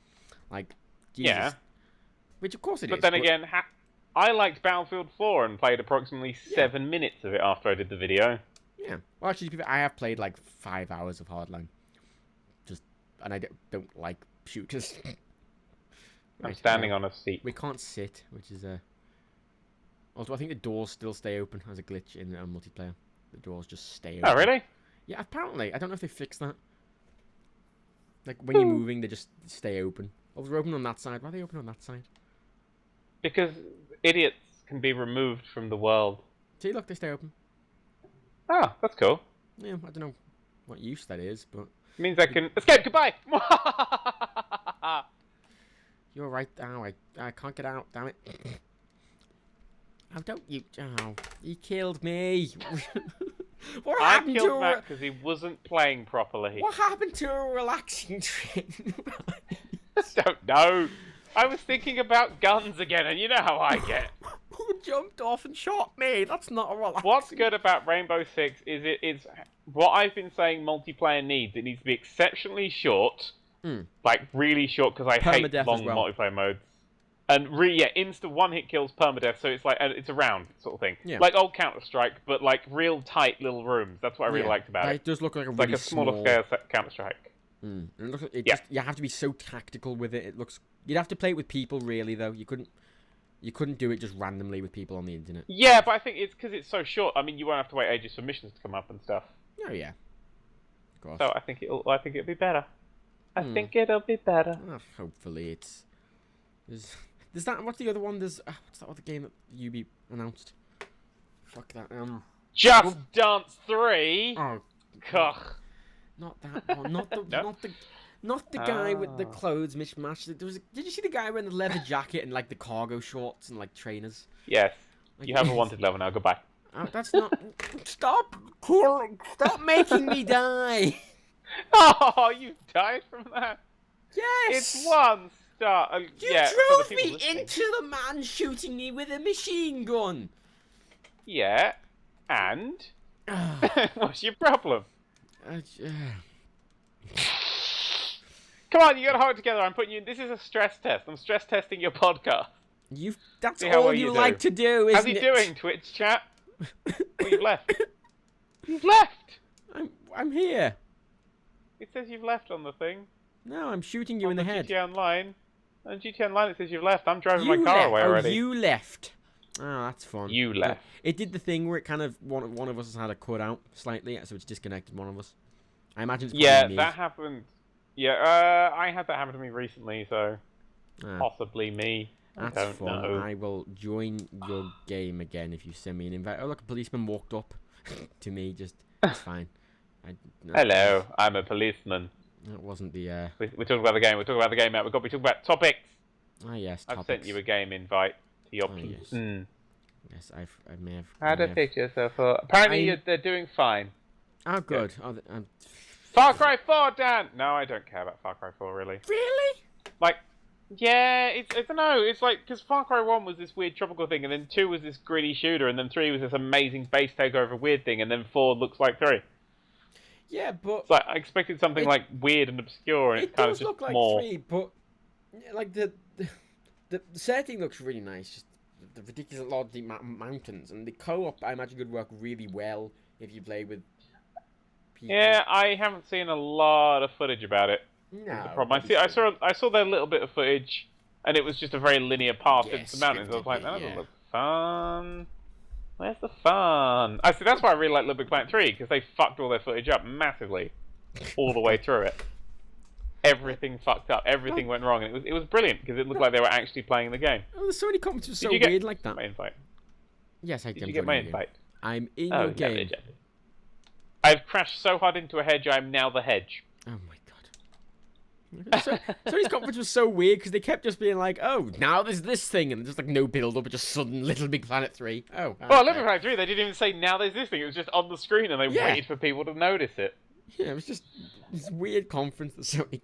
Like, Jesus. Yeah. Which of course it is. But then again, I liked Battlefield 4 and played approximately 7 minutes of it after I did the video. Yeah. Well, actually, to be fair, I have played like 5 hours of Hardline. And I don't like shooters. I'm Right, standing on a seat. We can't sit, which is Also, I think the doors still stay open as a glitch in multiplayer. The doors just stay open. Oh, really? Yeah, apparently. I don't know if they fixed that. Like, when you're moving, they just stay open. Oh, they're open on that side. Why are they open on that side? Because idiots can be removed from the world. See, look, they stay open. Ah, that's cool. Yeah, I don't know what use that is, but... It means I can escape. Goodbye. You're right. Ow, I can't get out. Damn it. Oh, don't you... Oh, he killed me. What I happened to killed a... Matt because he wasn't playing properly. What happened to a relaxing train? I don't know. I was thinking about guns again, and you know how I get. Who jumped off and shot me? That's not a relaxing... What's good about Rainbow Six is it's what I've been saying multiplayer needs. It needs to be exceptionally short, like really short, because I hate Permadeath long as well. multiplayer modes. And insta one-hit kills permadeath, so it's like it's a round sort of thing, Yeah. like old Counter-Strike, but like real tight little rooms. That's what I really liked about it. It does look like a It's really like a smaller scale Counter-Strike. And it looks like Yeah. you have to be so tactical with it. You'd have to play it with people, really, though. You couldn't do it just randomly with people on the internet. Yeah, but I think it's because it's so short. I mean, you won't have to wait ages for missions to come up and stuff. Oh yeah, of course. So I think it'll be better. I think it'll be better. Hopefully it's. There's that. What's the other one? What's that other game that Ubi announced? Fuck that. Just Dance 3. Oh, Ugh. not that one. Not the. No. Not the guy with the clothes mismatched. Did you see the guy wearing the leather jacket and like the cargo shorts and like trainers? Yes. Like, You have a wanted level now. Goodbye. That's not. Stop making me die. Oh, you died from that. Yes. It's one star. You yeah, for drove the people me listening. into the man shooting me with a machine gun. Yeah. And what's your problem? Come on, you gotta hold it together. I'm putting you in. This is a stress test. I'm stress testing your podcast. That's See how all well you you like do. to do, isn't How's he it? doing, Twitch chat? Oh, you've left. You've left. I'm here. It says you've left on the thing. No, I'm shooting you on in the head. GTA Online. On GTA Online, it says you've left. I'm driving my You car left. away Oh, already. you left. Oh, that's fun. You left. It did the thing where it kind of one of us has had a cut out slightly, so it's disconnected one of us. I imagine it's Yeah, probably me. that happened. Yeah, I had that happen to me recently, so Ah, possibly me. I that's don't fun. know. I will join your game again if you send me an invite. Oh, look, a policeman walked up to me. It's fine. Hello, I'm a policeman. That wasn't the. We're talking about the game. We're talking about the game, Matt. We've got to be talking about topics. Ah, yes. I've Topics. sent you a game invite to your Oh, yes. PC. Yes, I may have. How I to may have- picture yourself? Apparently, I'm- they're doing fine. Oh, good. Oh, Far Cry 4, Dan! No, I don't care about Far Cry 4, really. really? Like, yeah, I don't know. It's like, because Far Cry 1 was this weird tropical thing, and then 2 was this gritty shooter, and then 3 was this amazing base takeover weird thing, and then 4 looks like 3. Yeah, but It's like, I expected something like weird and obscure, and it it's kind of does just look like more. 3, but like the setting looks really nice. Just the ridiculous large mountains and the co-op, I imagine, could work really well if you play with people. Yeah, I haven't seen a lot of footage about it. No. The problem. I saw their little bit of footage, and it was just a very linear path into the mountains. I was like, that doesn't look fun. Where's the fun? I see. That's why I really like Little Big Planet 3, because they fucked all their footage up massively, all the way through it. Everything fucked up. Everything went wrong, and it was brilliant because it looked like they were actually playing the game. Oh, there's so many comments were so you get weird like that. My invite? Yes, I Did you get my joining invite? I'm in Oh, your no, game. they didn't. I've crashed so hard into a hedge, I am now the hedge. Oh my god. So these conference was so weird because they kept just being like, "Oh, now there's this thing," and there's like no build up, just sudden Little Big Planet 3. Oh. Well, okay. Little Big Planet 3, they didn't even say now there's this thing. It was just on the screen, and they Yeah. waited for people to notice it. Yeah, it was just this weird conference that so many.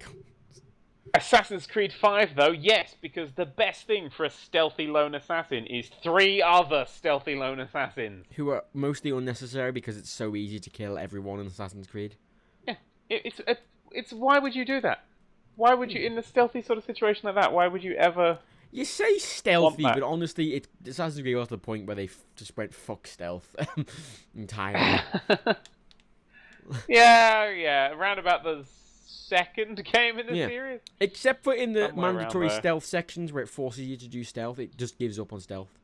Assassin's Creed 5, though, yes, because the best thing for a stealthy lone assassin is 3 other stealthy lone assassins. Who are mostly unnecessary because it's so easy to kill everyone in Assassin's Creed. Yeah, it's why would you do that? Why would you, in a stealthy sort of situation like that, why would you ever... You say stealthy, that. but honestly, Assassin's Creed got to the point where they just went fuck stealth entirely. yeah, around about the second game in the Yeah. series. Except for in the Somewhere mandatory around there. stealth sections where it forces you to do stealth, it just gives up on stealth.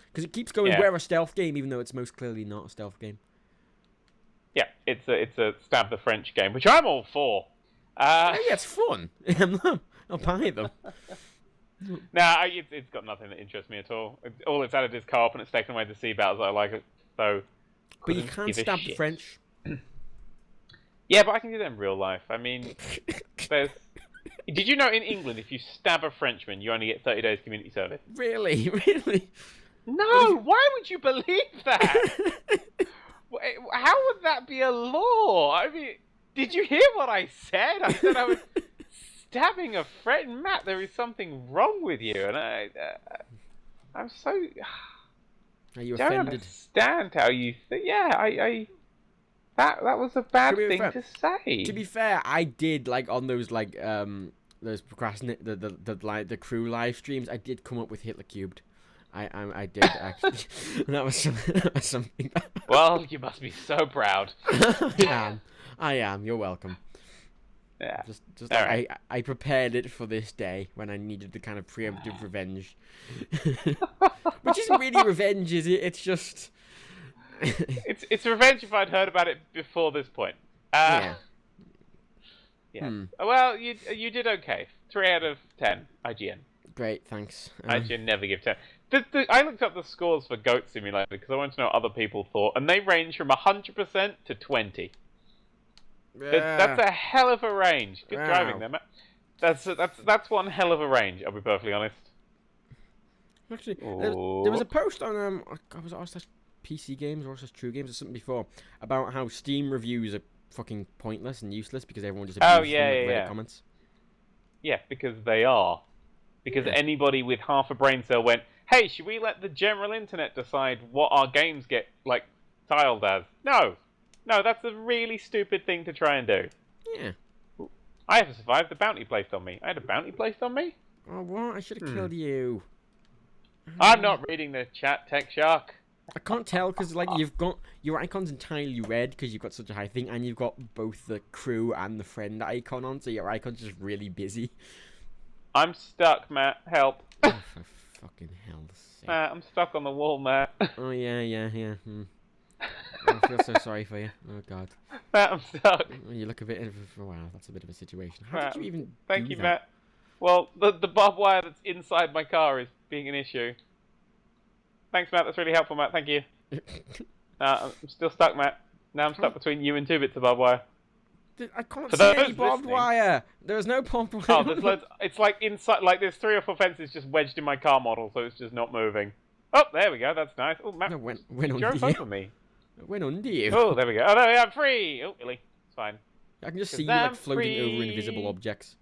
Because it keeps going, Yeah. we're a stealth game, even though it's most clearly not a stealth game. Yeah, it's a stab the French game, which I'm all for. Yeah, it's fun. I'll buy them. Nah, it's got nothing that interests me at all. All it's added is co-op, and it's taken away the sea battles. I like it, so. But you couldn't can't give a stab the shit. French. Yeah, but I can do that in real life. I mean, there's. Did you know in England, if you stab a Frenchman, you only get 30 days community service? Really? Really? No, why would you believe that? How would that be a law? I mean, did you hear what I said? I said I was stabbing a friend. Matt, there is something wrong with you, and I'm so. Are you I don't offended? understand how you think. Yeah, that was a bad To be thing fair- to say. To be fair, I did on those those procrastinate the crew live streams. I did come up with Hitler cubed. I did actually. that was something. Well, you must be so proud. I am. You're welcome. Yeah. Just All like right. I prepared it for this day when I needed the kind of preemptive revenge. Which isn't really revenge, is it? It's just It's revenge if I'd heard about it before this point. yeah. Yeah. Well, you did okay. 3 out of 10. IGN. Great, thanks. IGN never give 10. I looked up the scores for Goat Simulator because I wanted to know what other people thought, and they range from 100% to 20. That's a hell of a range. Good driving there, Matt. That's one hell of a range. I'll be perfectly honest. Actually, there was a post on I was asked PC Games or True Games or something before about how Steam reviews are fucking pointless and useless because everyone just abuses them with Reddit comments. Yeah, because they are. Because anybody with half a brain cell went, hey, should we let the general internet decide what our games get, like, tiled as? No, that's a really stupid thing to try and do. Yeah. I have to survive the bounty placed on me. I had a bounty placed on me? Oh, what? I should have killed you. I'm not reading the chat, Tech Shark. I can't tell because like you've got your icon's entirely red because you've got such a high thing, and you've got both the crew and the friend icon on, so your icon's just really busy. I'm stuck, Matt. Help. Oh, for fucking hell's sake. Matt, I'm stuck on the wall, Matt. Oh yeah. I feel so sorry for you. Oh god. Matt, I'm stuck. You look a bit. Wow, that's a bit of a situation. How Matt, did you even? Thank do you, that? Matt. Well, the barbed wire that's inside my car is being an issue. Thanks, Matt. That's really helpful, Matt. Thank you. I'm still stuck, Matt. Now I'm stuck between you and 2 bits of barbed wire. I can't For see any those barbed listening- wire. There's no barbed wire. Oh, there's loads. It's like inside. Like there's 3 or 4 fences just wedged in my car model, so it's just not moving. Oh, there we go. That's nice. Oh, Matt, No, went you're under over you. me. Went under you. Oh, there we go. Oh, no, I'm free. Oh, really? It's fine. I can just 'Cause see you like I'm floating over free. invisible objects.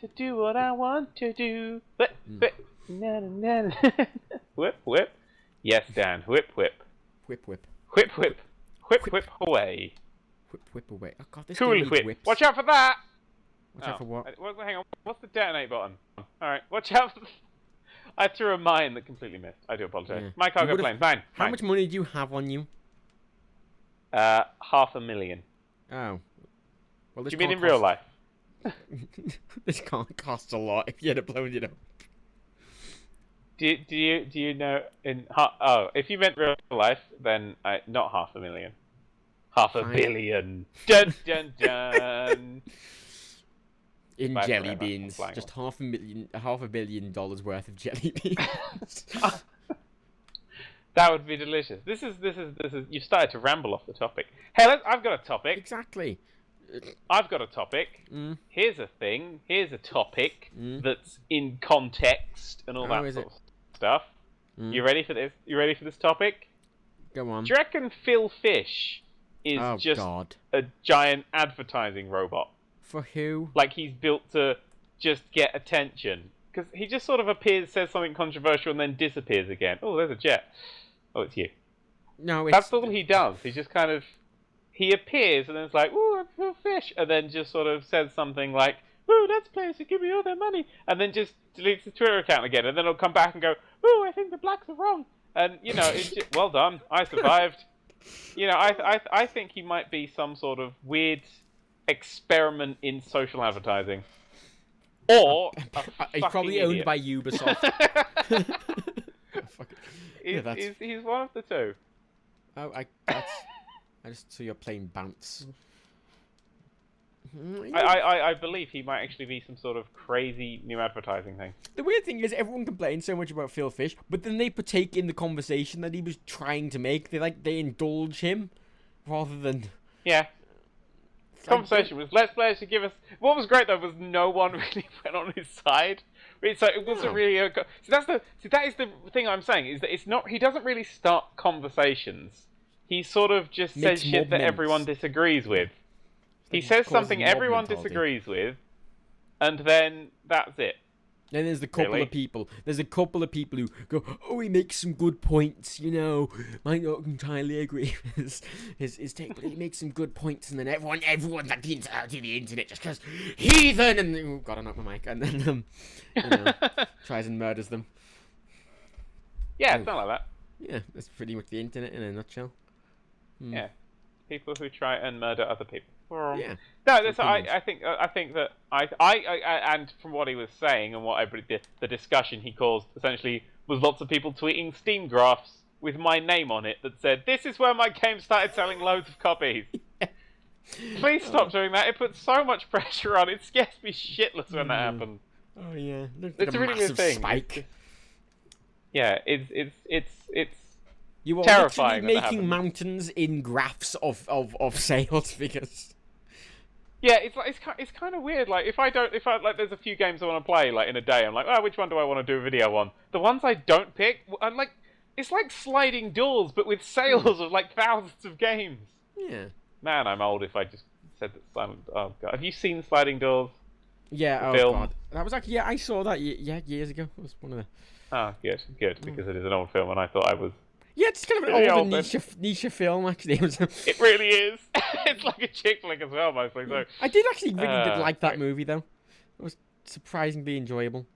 To do what I want to do. Whip, whip. Na, na, na. Whip, whip. Yes, Dan. Whip, whip. Whip, whip. Whip, whip. Whip, whip away. Whip, whip away. Oh god, this Cool game needs whip. whips. Watch out for that! Watch out for what? Hang on. What's the detonate button? Alright, watch out. I threw a mine that completely missed. I do apologise. Yeah. My cargo You would've- plane. Fine. How fine. much money do you have on you? 500,000. Oh. Well, this Do you mean can't in real cost- life? This can't cost a lot if you had blown it up. Do you know if you meant real life, then not 500,000. 500 Fine. billion. Dun dun dun. In Bye jelly forever. beans, Flying just $500 million worth of jelly beans. That would be delicious. This is. You've started to ramble off the topic. Hey, I've got a topic. Exactly. I've got a topic. Mm. Here's a thing. Here's a topic Mm. that's in context and all Oh, that is sort it? of stuff. Mm. You ready for this? You ready for this topic? Go on. Do you reckon Phil Fish is Oh just god. a giant advertising robot? For who? Like he's built to just get attention? Because he just sort of appears, says something controversial, and then disappears again. Oh, there's a jet. Oh, it's you. No, it's That's all he does. He just kind of... He appears, and then it's like, ooh, I'm Phil Fish, and then just sort of says something like, ooh, that's players who give me all their money, and then just deletes the Twitter account again, and then he'll come back and go, ooh, I think the blacks are wrong. And, you know, it's just, well done, I survived. You know, I think he might be some sort of weird experiment in social advertising. Or he's probably owned by Ubisoft. Fuck it. He's one of the two. Oh, I just saw your plane bounce. I believe he might actually be some sort of crazy new advertising thing. The weird thing is, everyone complains so much about Phil Fish, but then they partake in the conversation that he was trying to make. They indulge him rather than. Yeah. Conversation was Let's Players should give us. What was great though was no one really went on his side. It's like it wasn't really. That is the thing I'm saying is that it's not. He doesn't really start conversations. He sort of just Makes says shit that moments. everyone disagrees with. He He says causes something mob everyone mentality. disagrees with, and then that's it. Then there's the couple Really? of people. There's a couple of people who go, "Oh, he makes some good points, you know. Might not entirely agree with his take, but he makes some good points." And then everyone's like the entirety of the internet just goes heathen, and oh god, I knocked my mic, and then you know, tries and murders them. Yeah, it's not like that. Yeah, that's pretty much the internet in a nutshell. Yeah. People who try and murder other people. Yeah. No, that's, Opinions. I think that and from what he was saying and what everybody did, the discussion he caused essentially was lots of people tweeting Steam graphs with my name on it that said, "This is where my game started selling loads of copies." Please stop doing that. It puts so much pressure on. It scares me shitless when that happens. Oh yeah, It's a really weird thing. Spike. Yeah, it's You are terrifying literally when that making happens. mountains in graphs of sales figures. Yeah, it's like it's kind of weird. Like if I like, there's a few games I want to play like in a day. I'm like, oh, which one do I want to do a video on? The ones I don't pick, I'm like, it's like sliding doors, but with sales of like thousands of games. Yeah. Man, I'm old if I just said that Silent. Oh god, have you seen Sliding Doors? Yeah. Oh film? god, that was actually I saw that years ago. It was one of the. Ah, good, because it is an old film, and I thought I was. Yeah, it's kind of an Really older old, niche film actually. It really is. It's like a chick flick as well, mostly. So I did actually really did like that right. movie though. It was surprisingly enjoyable.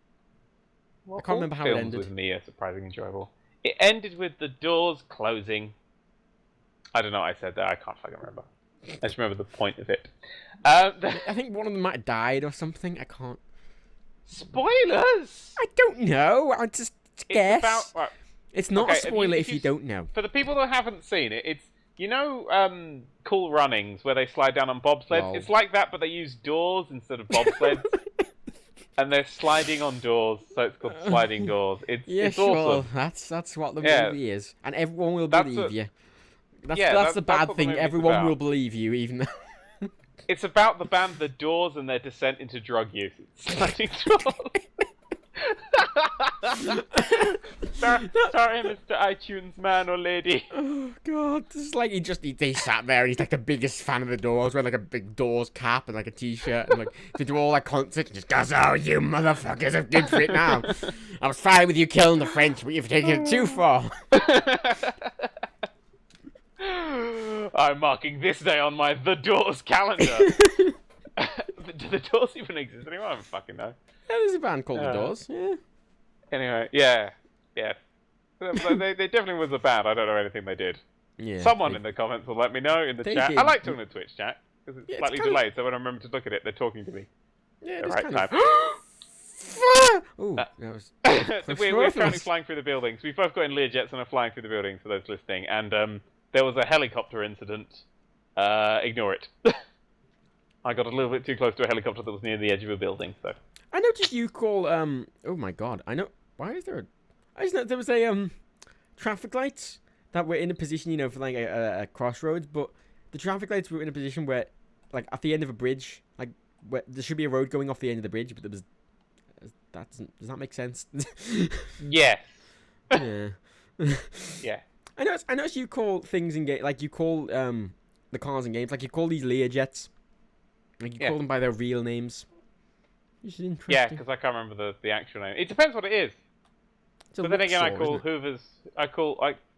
well, I can't remember how it films ended. with me are surprisingly enjoyable. It ended with the doors closing. I don't know. I said that. I can't fucking remember. I just remember the point of it. I think one of them might have died or something. I can't. Spoilers. I don't know. I just guess. It's about. Right, It's not okay, a spoiler if you s- don't know. For the people that haven't seen it, it's Cool Runnings where they slide down on bobsleds. Lol. It's like that, but they use doors instead of bobsleds, and they're sliding on doors, so it's called Sliding Doors. Yeah, it's sure. awesome. That's what the Yeah. movie is, and everyone will That's believe what- you. That's yeah, that's the that's bad what the thing. movie's Everyone about. will believe you, even though. It's about the band The Doors and their descent into drug use. It's Sliding Doors. Sorry, Mr. iTunes man or lady. Oh god, this is like he sat there and he's like the biggest fan of the Doors, wearing like a big Doors cap and like a t-shirt, and like to do all that concert and just goes, "Oh, you motherfuckers are good for it now. I was fine with you killing the French, but you've taken it too far." I'm marking this day on my The Doors calendar. Do the Doors even exist anymore? I don't fucking know. Yeah, there's a band called The Doors. Yeah. Anyway, yeah. They definitely was a band. I don't know anything they did. Yeah. Someone in the comments will let me know in the They chat. did. I like talking to Twitch chat because it's Yeah, it's slightly kind of- delayed, so when I remember to look at it, they're talking to me Yeah, at the it's right kind time. of. Ooh, that was. So we're currently flying through the buildings. We've both got in Learjets and are flying through the buildings for those listening. And there was a helicopter incident. Ignore it. I got a little bit too close to a helicopter that was near the edge of a building. So I noticed you call Oh my god! I know. Why is there a? I just know there was a traffic lights that were in a position, for like a crossroads, but the traffic lights were in a position where, like, at the end of a bridge, like where there should be a road going off the end of the bridge, but there was. Does that make sense? yes, Yeah. yeah. I noticed you call things in game, like you call the cars in games, like you call these Learjets, like you Yeah. call them by their real names. Which is interesting. Yeah, because I can't remember the actual name. It depends what it is. It's a But then again, I Luxor, call isn't it? Hoover's.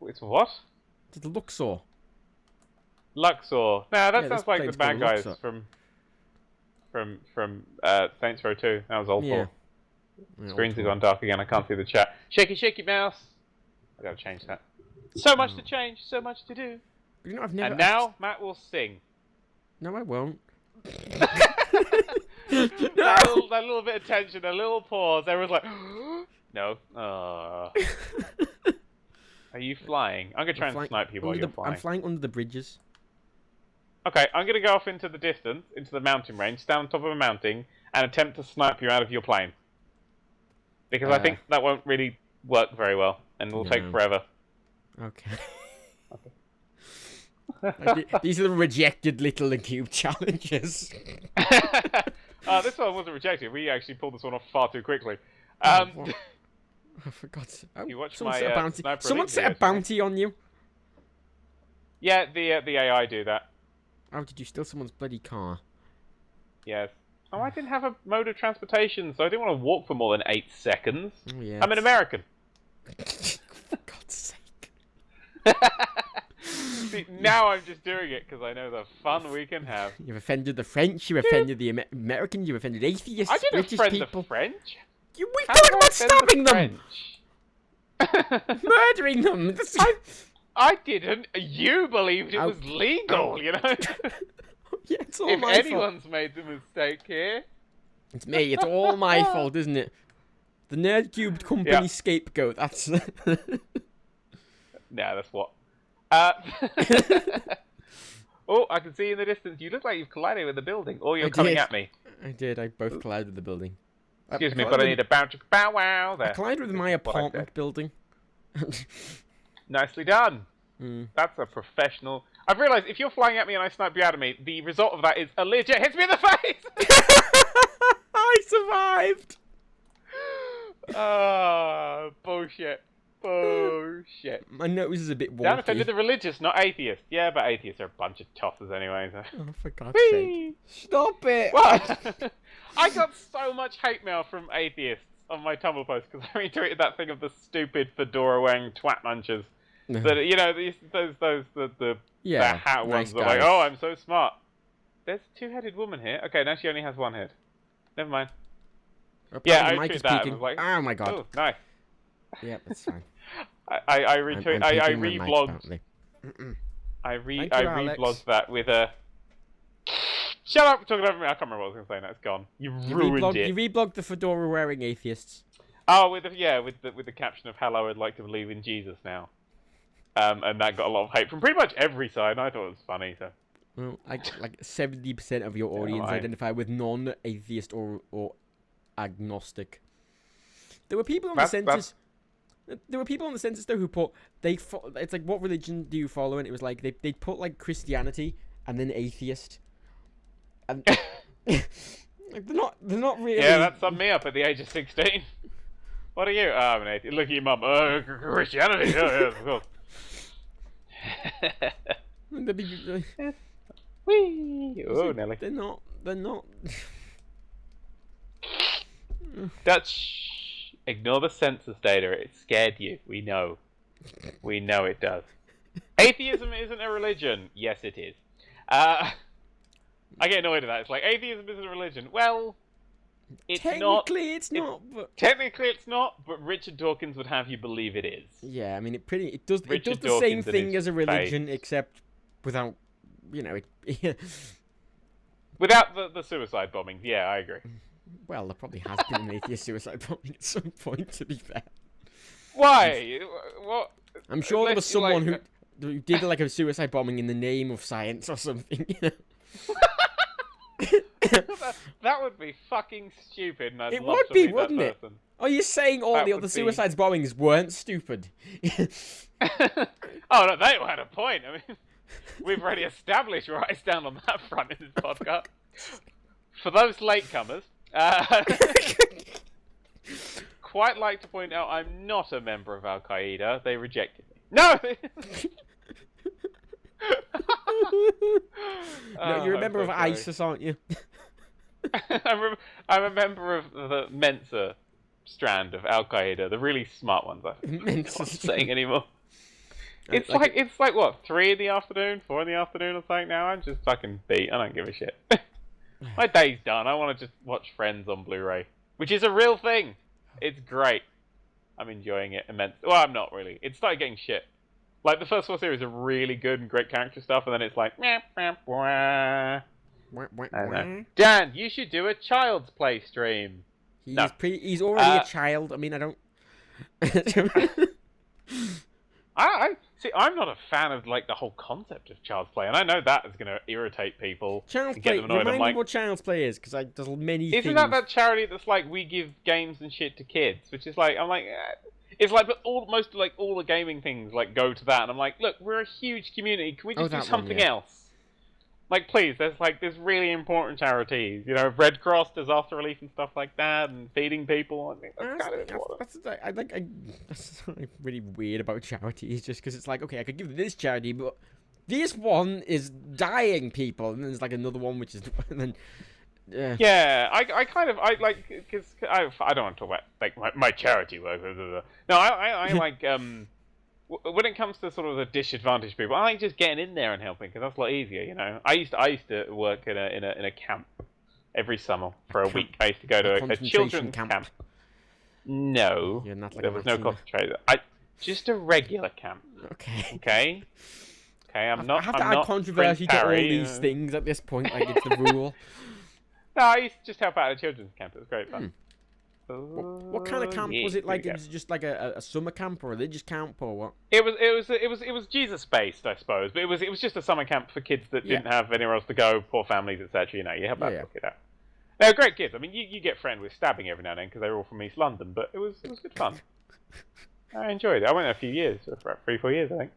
It's what? It's a Luxor. Luxor. No, that Yeah, this sounds like the plane's bad called guys Luxor. from Saints Row 2. That was awful. Yeah. Screens have gone dark again. I can't see the chat. Shaky mouse. I gotta change that. So much to change, so much to do. I've never. And now Matt will sing. No, I won't. That little bit of tension, a little pause. Everyone's like, no. Are you flying? I'm gonna try and snipe you while you're flying. I'm flying under the bridges. Okay, I'm gonna go off into the distance, into the mountain range, stand on top of a mountain, and attempt to snipe you out of your plane. Because I think that won't really work very well, and will take No. forever. Okay. These are the rejected little cube challenges. This one wasn't rejected. We actually pulled this one off far too quickly. Oh, for God's sake. Oh, You watched someone my, set a bounty. Sniper Someone Elite set a videos, bounty on you. Yeah, the AI do that. How did you steal someone's bloody car? Yes. Oh, I didn't have a mode of transportation, so I didn't want to walk for more than 8 seconds. Oh, yeah. I'm an American. For God's sake. See, now I'm just doing it because I know the fun we can have. You've offended the French, you've offended the Americans, you've offended atheists, I didn't British offend people. the French. We How talking did I about offend the stabbing them! French? Murdering them! I didn't. You believed it Ow. was legal, Ow. you know? Yeah, it's all If my fault. anyone's made the mistake here... It's me. It's all my fault, isn't it? The Nerdcubed company Yeah. scapegoat. That's. Nah, that's what. Oh, I can see in the distance. You look like you've collided with the building, or you're I coming did. at me. I did. I both collided with the building. Excuse me, but I need a bow wow there. I collided with my This is what I apartment said. building. Nicely done. Mm. That's a professional. I've realised if you're flying at me and I snipe you out of me, the result of that is a legit hits me in the face. I survived. Ah, bullshit. Bullshit. My nose is a bit Dan wonky. offended the religious, not atheists. Yeah, but atheists are a bunch of tossers anyway. So. Oh, for God's sake! Whee! Stop it! What? I got so much hate mail from atheists on my Tumblr post because I retweeted that thing of the stupid fedora-wearing twat munchers. That the Yeah, hat nice ones that are like, guys. oh, I'm so smart. There's a two-headed woman here. Okay, now she only has one head. Never mind. Yeah, Apparently I the mic tweeted is that. peaking. I was like, Oh my God! oh, nice. Yeah, that's fine. I retweet. I peeking my mic, reblogged. apparently. I Thank you, reblogged Alex. that with a. Shut up! Talking over me. I can't remember what I was going to say. Now it's gone. You ruined it. You reblogged the fedora-wearing atheists. Oh, with the caption of "Hello, I'd like to believe in Jesus now," and that got a lot of hate from pretty much every side. And I thought it was funny. So Well, like 70% of your audience right. identify with non-atheist or agnostic. There were people on That's- the census. There were people on the census though who put it's like, what religion do you follow? And it was like they put like Christianity and then atheist. And like, they're not really. yeah, that summed me up at the age of 16. What are you? Oh, I'm an atheist. Look at your mum. Christianity. Yeah, of course. They'd be- Whee! Oh, Nelly. They're not. They're not. Dutch. Ignore the census data. It scared you. We know. We know it does. Atheism isn't a religion. Yes, it is. I get annoyed at that. It's like, atheism isn't a religion. Well, it's not. Technically, it's not. But Technically, it's not, but Richard Dawkins would have you believe it is. yeah, I mean, it does. It Richard does the same Dawkins and thing his as a religion, except without, it. Without the suicide bombings, yeah, I agree. Well, there probably has been an atheist suicide bombing at some point. To be fair, Why? What? I'm sure there was Unless you, someone like, who did like a suicide bombing in the name of science or something. that would be fucking stupid, and I'd It love would to be, meet that wouldn't it? person. Are you saying all That the would other be- suicide bombings weren't stupid? Oh, no, they had a point. I mean, we've already established where I stand on that front in this podcast. For those latecomers, quite like to point out I'm not a member of Al Qaeda. They rejected me. No. No, you're a I'm member so of sorry. ISIS, aren't you? I'm a member of the Mensa strand of Al Qaeda, the really smart ones. I'm Mensa not saying anymore. It's like like what, 3 in the afternoon, 4 in the afternoon or something now? I'm just fucking beat. I don't give a shit. My day's done. I want to just watch Friends on Blu-ray, which is a real thing. It's great. I'm enjoying it immensely. Well, I'm not really. It started getting shit. Like, the first 4 series are really good and great character stuff, and then it's like, meh, meh, wah. I don't know. Dan, you should do a Child's Play stream. He's No. he's already a child. I mean, I don't. I see. I'm not a fan of like the whole concept of Child's Play, and I know that is going to irritate people. Child's and get Play. them annoyed. Remind I'm me like, what Child's Play is, because there's many things. isn't that charity that's like we give games and shit to kids? Which is like, I'm like, it's like, but most like all the gaming things like go to that, and I'm like, look, we're a huge community. Can we just do that one, something yeah. else? Like, please, there's really important charities. You know, Red Cross, disaster relief, and stuff like that, and feeding people. I think that's kind of important. That's something really weird about charities, just because it's like, okay, I could give this charity, but this one is dying people, and then there's like another one which is, and then, Yeah, I like, because I don't want to talk about like my charity work. Blah, blah, blah. No, I like when it comes to sort of the disadvantaged people, I like just getting in there and helping because that's a lot easier, you know. I used to work in a camp every summer for a week. I used to go to a concentration children's camp. camp. No, You're not like there a was no Nazi. concentration. Just a regular camp. Okay. Okay. Okay, I'm not. I have to I'm add not controversy Prince to all Harry, these things at this point. Like it's the rule. No, I used to just help out at a children's camp. It was great fun. What kind of camp Yeah, was it? here we Like go. it was just like a summer camp or a religious camp or what? It was Jesus based, I suppose, but it was just a summer camp for kids that Yeah. didn't have anywhere else to go, poor families, etc. You know, you help out Yeah. to kid out. They were great kids. I mean, you get friends with stabbing every now and then because they were all from East London, but it was good fun. I enjoyed it. I went there a few years, for about 3-4 years, I think.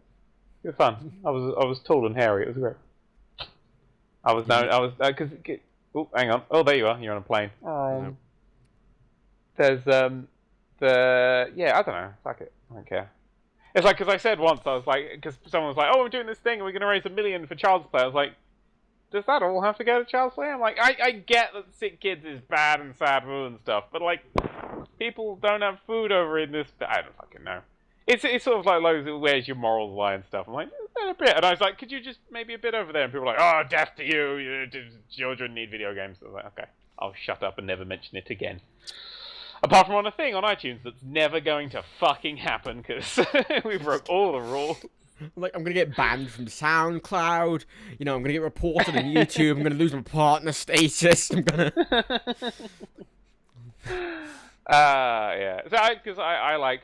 It was fun. I was tall and hairy. It was great. I was known. I was because. Oh, hang on. Oh, there you are. You're on a plane. No. There's yeah. I don't know. Fuck it. I don't care. It's like because I said once I was like because someone was like, oh, we're doing this thing and we're gonna raise $1 million for child's play. I was like, does that all have to go to child's play? I'm like, I get that sick kids is bad and sad and stuff, but like, people don't have food over in this. I don't fucking know. It's sort of like where's your morals lie and stuff. I'm like, a bit, and I was like, could you just maybe a bit over there? And people were like, oh, death to you. Children need video games. I was like, okay, I'll shut up and never mention it again. Apart from on a thing on iTunes that's never going to fucking happen because we broke all the rules. Like I'm gonna get banned from SoundCloud. You know, I'm gonna get reported on YouTube. I'm gonna lose my partner status. I'm gonna. Yeah. So because I like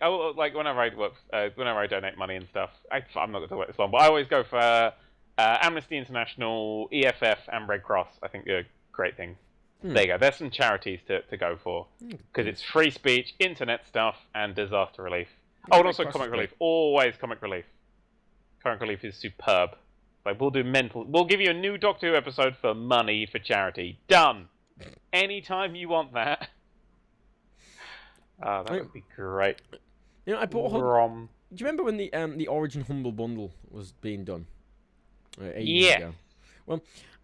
whenever I work, whenever I donate money and stuff. I'm not going to talk about this long, but I always go for Amnesty International, EFF, and Red Cross. I think they're great things. There you go. There's some charities to go for because it's free speech, internet stuff, and disaster relief. Oh, and also comic relief. Always comic relief. Comic relief is superb. Like we'll give you a new Doctor Who episode for money for charity. Done. Anytime you want that. That would be great. You know, I bought. Do you remember when the Origin Humble Bundle was being done? 8 years ago. Well,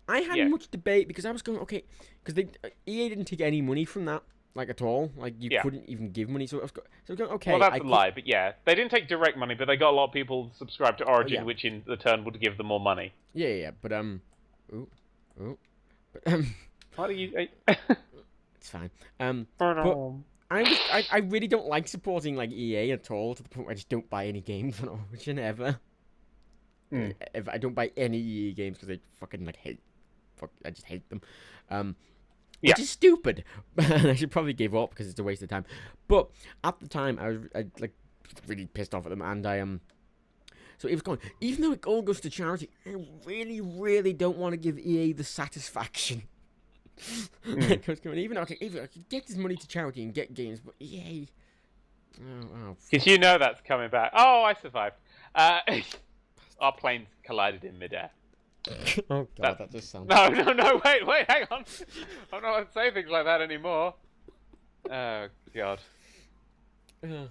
I had much debate because I was going okay because EA didn't take any money from that like at all. Like you couldn't even give money, so I was going okay. Well, that's a lie, but yeah, they didn't take direct money, but they got a lot of people subscribed to Origin, which in return would give them more money. Yeah, but What do you? It's fine. But I really don't like supporting like EA at all to the point where I just don't buy any games on Origin ever. If I don't buy any EA games because I fucking I just hate them. Which is stupid. I should probably give up because it's a waste of time. But at the time, I like really pissed off at them, and so it was going. Even though it all goes to charity, I really, really don't want to give EA the satisfaction. Like, I was going, even I could get this money to charity and get games, but EA. Because you know that's coming back. Oh, I survived. Our planes collided in midair. Oh god, that just sounds. No, wait, hang on. I'm not allowed to say things like that anymore. Oh god. Oh,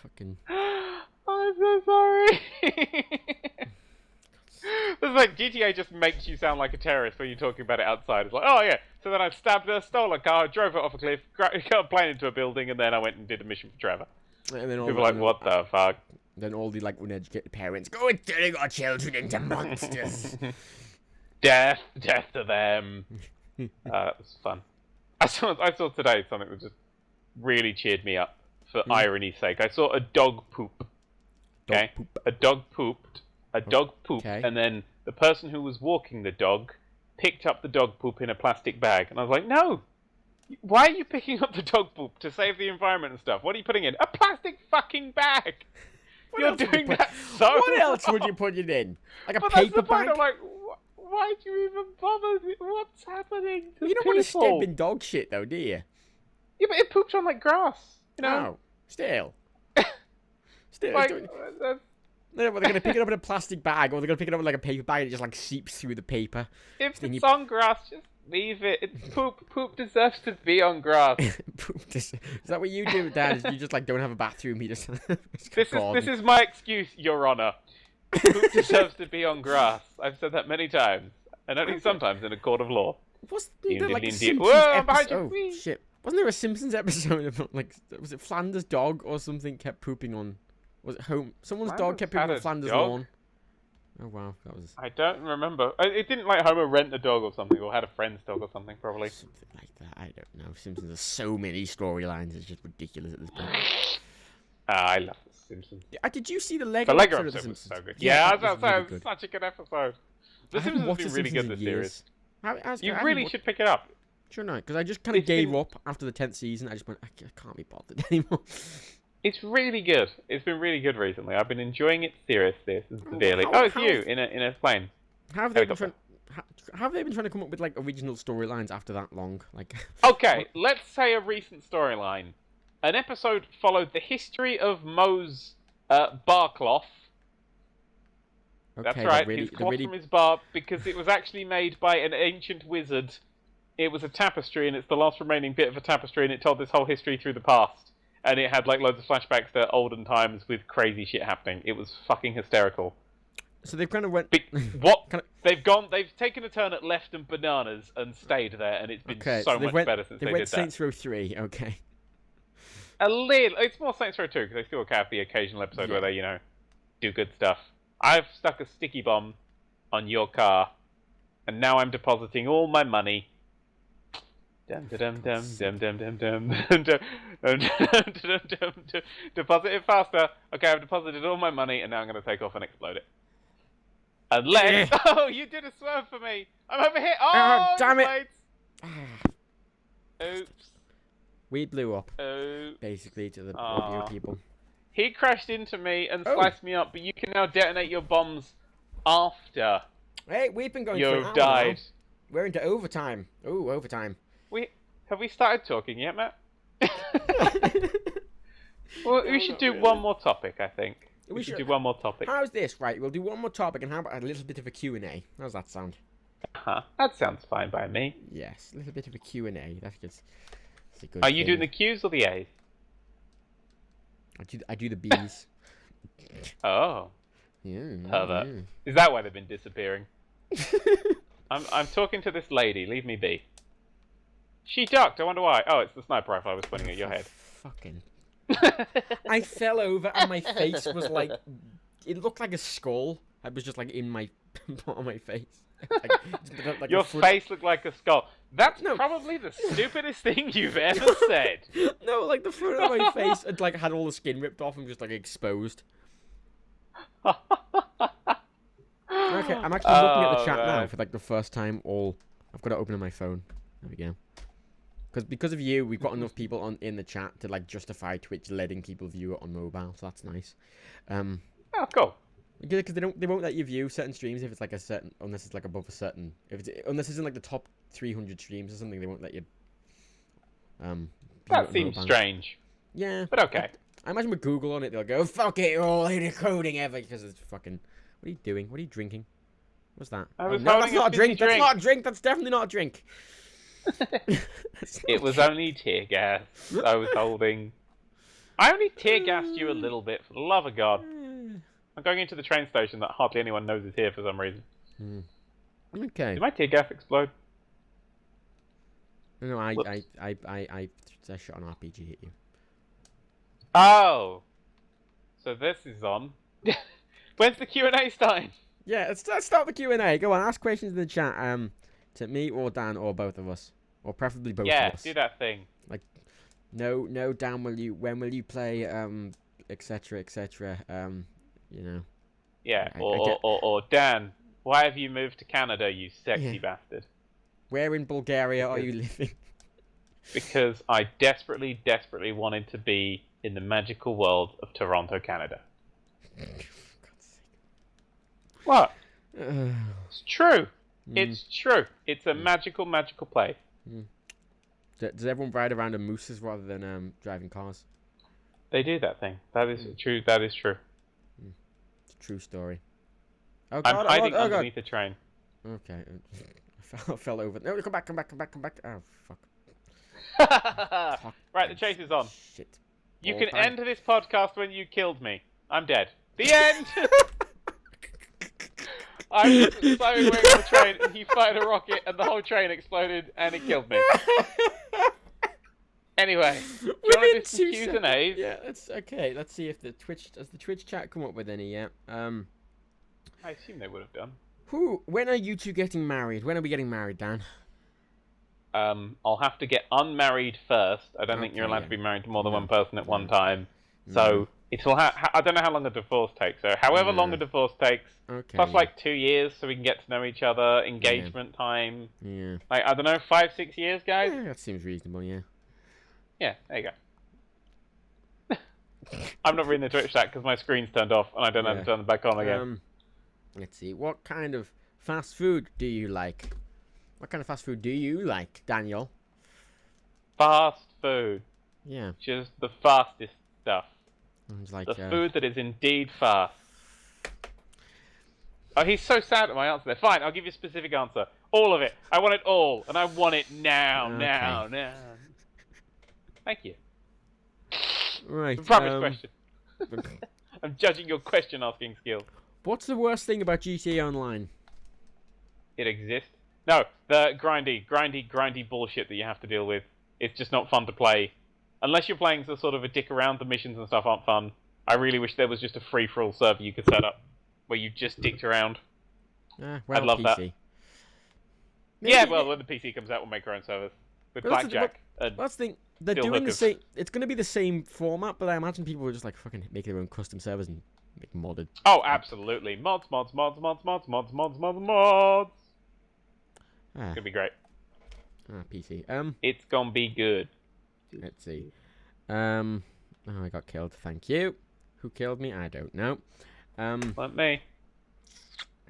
fucking. I'm so sorry. It's like GTA just makes you sound like a terrorist when you're talking about it outside. It's like, oh yeah, so then I stabbed her, stole a car, drove it off a cliff, got a plane into a building, and then I went and did a mission for Trevor. And then people are like, what the fuck? Then all the like uneducated parents go and turning our children into monsters. Death to them. That was fun. I saw today something that just really cheered me up for irony's sake. I saw a dog poop. Okay, a dog pooped. Okay. And then the person who was walking the dog picked up the dog poop in a plastic bag, and I was like, no. Why are you picking up the dog poop to save the environment and stuff? What are you putting in? A plastic fucking bag! You're doing that so What else wrong. would you put it in? Like a But paper that's the point. bag? I'm like, why'd you even bother? What's happening to You don't want to step in dog shit though, do you? Yeah, but it poops on like grass. You know? No. Still. Like, No, but they're going to pick it up in a plastic bag, or they're going to pick it up in like a paper bag and it just like seeps through the paper. if it's on grass, just leave it. It's poop. Poop deserves to be on grass. Is that what you do, Dad? You just like don't have a bathroom, you just... This is my excuse, Your Honor. Poop deserves to be on grass. I've said that many times, and only sometimes in a court of law. Wasn't there like a Simpsons Whoa, I'm behind episode? you. Oh, shit. Wasn't there a Simpsons episode about like, was it Flanders' dog or something kept pooping on... Was it home? Someone's dog kept pooping on Flanders' lawn. Oh wow, that was... I don't remember. It didn't like Homer rent a dog or something, or had a friend's dog or something, probably. Something like that. I don't know. Simpsons has so many storylines. It's just ridiculous at this point. I love The Simpsons. Did you see the Lego The Lego episode of The episode was Simpsons? so good. Yeah, that was really it was good. such a good episode. The I haven't Simpsons has watched been The really good Simpsons this in series. years. You really should pick it up. Sure not, because I just kind of It's gave been- up after the 10th season. I just went, I can't be bothered anymore. It's really good. It's been really good recently. I've been enjoying it seriously and severely. how- It's how- you in a plane. How have they been Helicopter. trying? How have they been trying to come up with like original storylines after that long? Like, Okay, let's say a recent storyline. An episode followed the history of Moe's bar cloth. That's okay, right, really, his cloth really, from his bar, because it was actually made by an ancient wizard. It was a tapestry, and it's the last remaining bit of a tapestry, and it told this whole history through the past. And it had like loads of flashbacks to olden times with crazy shit happening. It was fucking hysterical. so they've kind of went. What? Kind They've taken a turn at left and bananas and stayed there, and it's been Okay, so they much went, better since they they went did Saints Row 3. Okay. that. A little. It's more Saints Row 2, because they still have the occasional episode Yeah. where they, do good stuff. I've stuck a sticky bomb on your car, and now I'm depositing all my money. Dum dum dum dum dum dum dum dum. Deposit it faster. Okay, I've deposited all my money, and now I'm going to take off and explode it. Unless... Oh, you did a swerve for me. I'm over here. Oh, damn it. wait. Oops. We blew up Oh. basically to the Aw. audio people. He crashed into me and Oh. sliced me up, but you can now detonate your bombs after Hey, we've been going for an you've hour died. now. We're into overtime. Ooh, overtime. Have we started talking yet, Matt? Well, No, we should not do really. one more topic, I think. We We should should. do one more topic. How's this? Right, we'll do one more topic, and how about a little bit of a Q&A? How's that sound? Huh, that sounds fine by me. Yes, a little bit of a Q&A. That's just... That's a good Are you doing thing. the Q's or the A's? I do the B's. Oh, Yeah. pervert. Is that why they've been disappearing? I'm talking to this lady. Leave me be. She ducked. I wonder why. Oh, it's the sniper rifle I was pointing at your head. Fucking... I fell over and my face was like... It looked like a skull. I was just like in my... on my face. Like Your a foot- face looked like a skull. That's No. probably the stupidest thing you've ever said. No, like the front of my face had like had all the skin ripped off and just like exposed. Okay, I'm actually looking at the chat now man. for like the first time. I've got to open on my phone. There we go. Because of you, we've got enough people in the chat to like justify Twitch letting people view it on mobile. So that's nice. Oh, cool. Because they won't let you view certain streams if it's like unless it's like above a certain unless it's in like the top 300 streams or something. They won't let you. View it That on seems mobile. strange, Yeah. but okay. I imagine with Google on it, they'll go, fuck it, all the coding ever, because it's fucking... What are you doing? What are you drinking? What's that? I was no, that's holding a not a fizzy drink. That's drink. not a drink. That's definitely not a drink. That's not- It was only tear gas I was holding. I only tear gassed you a little bit, for the love of God. I'm going into the train station that hardly anyone knows is here for some reason. Okay. Did my tear gas explode? No, I Whoops. shot an RPG hit you. Oh! So this is on. When's the Q&A starting? Yeah, let's start the Q&A. Go on, ask questions in the chat. To me or Dan or both of us, or preferably both Yeah, of us. do that thing. No, Dan. When will you play? Etc. Etc. You know. Yeah, I or Dan, why have you moved to Canada, you sexy Yeah. bastard? Where in Bulgaria are you living? Because I desperately, desperately wanted to be in the magical world of Toronto, Canada. For God's sake. What? Ugh. It's true. Mm. It's true. It's a magical, magical place. Does everyone ride around in mooses rather than driving cars? They do that thing. That is true. That is true. It's a true story. Oh I'm God! hiding oh God! underneath the train. Okay. I fell over. No, come back! Oh fuck! Right, the chase is on. Shit. You All can time. end this podcast when you killed me. I'm dead. The end! I was slowing away on the train, and he fired a rocket, and the whole train exploded, and it killed me. Anyway, do you want to do Within some 2 Q's seconds. and A's? Yeah, that's okay. Let's see if the Twitch chat come up with any yet. I assume they would have done. When are you two getting married? When are we getting married, Dan? I'll have to get unmarried first. I don't think you're Okay, allowed yeah. to be married to more than No. one person at one No. time. So It'll I don't know how long a divorce takes. So however long a divorce takes, Okay. plus like 2 years, so we can get to know each other. Engagement time. Yeah. Like I don't know, 5-6 years, guys. Yeah, that seems reasonable. Yeah. Yeah, there you go. I'm not reading the Twitch chat because my screen's turned off and I don't know how to turn it back on again. Let's see. What kind of fast food do you like? What kind of fast food do you like, Daniel? Fast food. Yeah. Just the fastest stuff. It's like, The food that is indeed fast. Oh, he's so sad at my answer there. Fine, I'll give you a specific answer. All of it. I want it all, and I want it now, now. Thank you. Right. It's a rubbish question. I'm judging your question asking skills. What's the worst thing about GTA Online? It exists. No, the grindy bullshit that you have to deal with. It's just not fun to play. Unless you're playing the sort of a dick around, the missions and stuff aren't fun. I really wish there was just a free-for-all server you could set up where you just dicked around. Well, I'd love PC. that. Maybe Yeah, well, when the PC comes out, we'll make our own servers with Well, that's blackjack. That's the thing. They're Still doing the hookers. same. It's going to be the same format, but I imagine people will just like fucking make their own custom servers and make modded. Oh, absolutely. Mods. It's Ah, gonna be great. PC. It's gonna be good. Let's see. Oh, I got killed. Thank you. Who killed me? I don't know. Like me.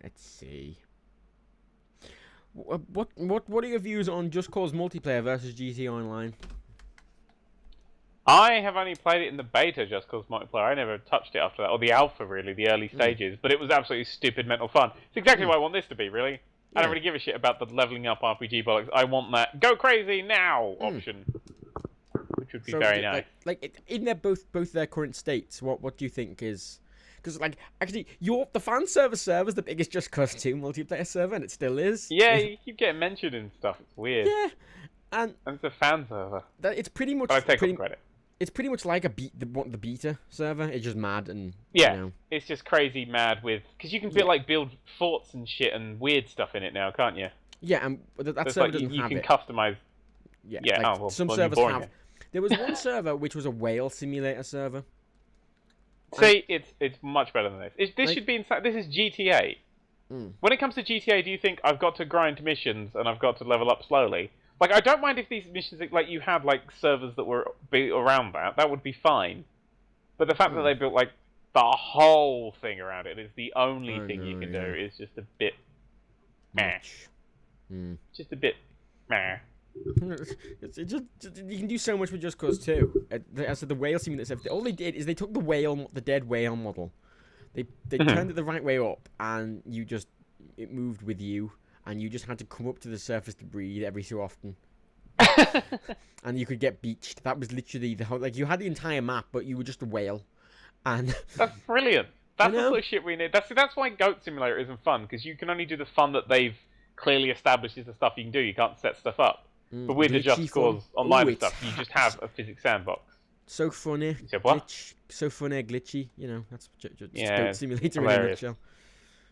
Let's see. What are your views on Just Cause multiplayer versus GTA Online? I have only played it in the beta just cause multiplayer. I never touched it after that, or the alpha really, the early stages. But it was absolutely stupid mental fun. It's exactly what I want this to be, really. I don't really give a shit about the leveling up RPG bollocks. I want that go crazy now option, which would be very nice. In their both their current states, what do you think is? Because like actually, the fan server's the biggest Just Cause 2 multiplayer server, and it still is. Yeah, you keep getting mentioned and stuff. It's weird. Yeah, and it's a fan server. It's pretty much. But I take all credit. It's pretty much like the beta server. It's just mad and It's just crazy mad with because you can build forts and shit and weird stuff in it now, can't you? Yeah, and that So server doesn't you have can it. customize. Yeah, some servers have. There was one server which was a whale simulator server. See, it's much better than this. This should be inside. This is GTA. When it comes to GTA, do you think I've got to grind missions and I've got to level up slowly? Like, I don't mind if these missions, like, you had, like, servers that were around that. That would be fine. But the fact that they built, like, the whole thing around it is the only thing you can do is just a bit meh. Just a bit meh. It's just you can do so much with Just Cause 2. As the whale simulator, all they did is they took the dead whale model. They turned it the right way up, and it moved with you. And you just had to come up to the surface to breathe every so often. And you could get beached. That was literally the whole... Like, you had the entire map, but you were just a whale. And... That's brilliant. That's the sort of shit we need. That's why Goat Simulator isn't fun, because you can only do the fun that they've clearly established is the stuff you can do. You can't set stuff up. But with the Just Cause Online stuff, you just have a physics sandbox. So funny. You said what? So funny, glitchy. You know, that's just Yeah, Goat Simulator hilarious. in a nutshell.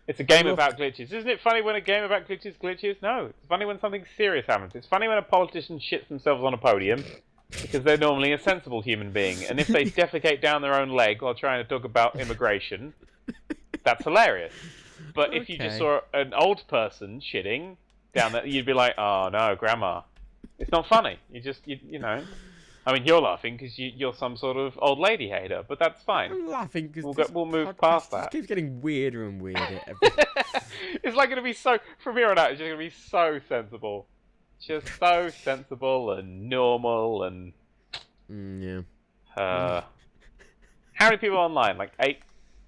It's a game about glitches. Isn't it funny when a game about glitches? No. It's funny when something serious happens. It's funny when a politician shits themselves on a podium because they're normally a sensible human being. And if they defecate down their own leg while trying to talk about immigration, that's hilarious. But if you just saw an old person shitting down there, you'd be like, oh no, grandma. It's not funny. You know. I mean, you're laughing because you're some sort of old lady hater, but that's fine. I'm laughing because we'll move past that. It keeps getting weirder and weirder. It's like going to be so... From here on out, it's just going to be so sensible. Just so sensible and normal and... yeah. How many people online? Like 8?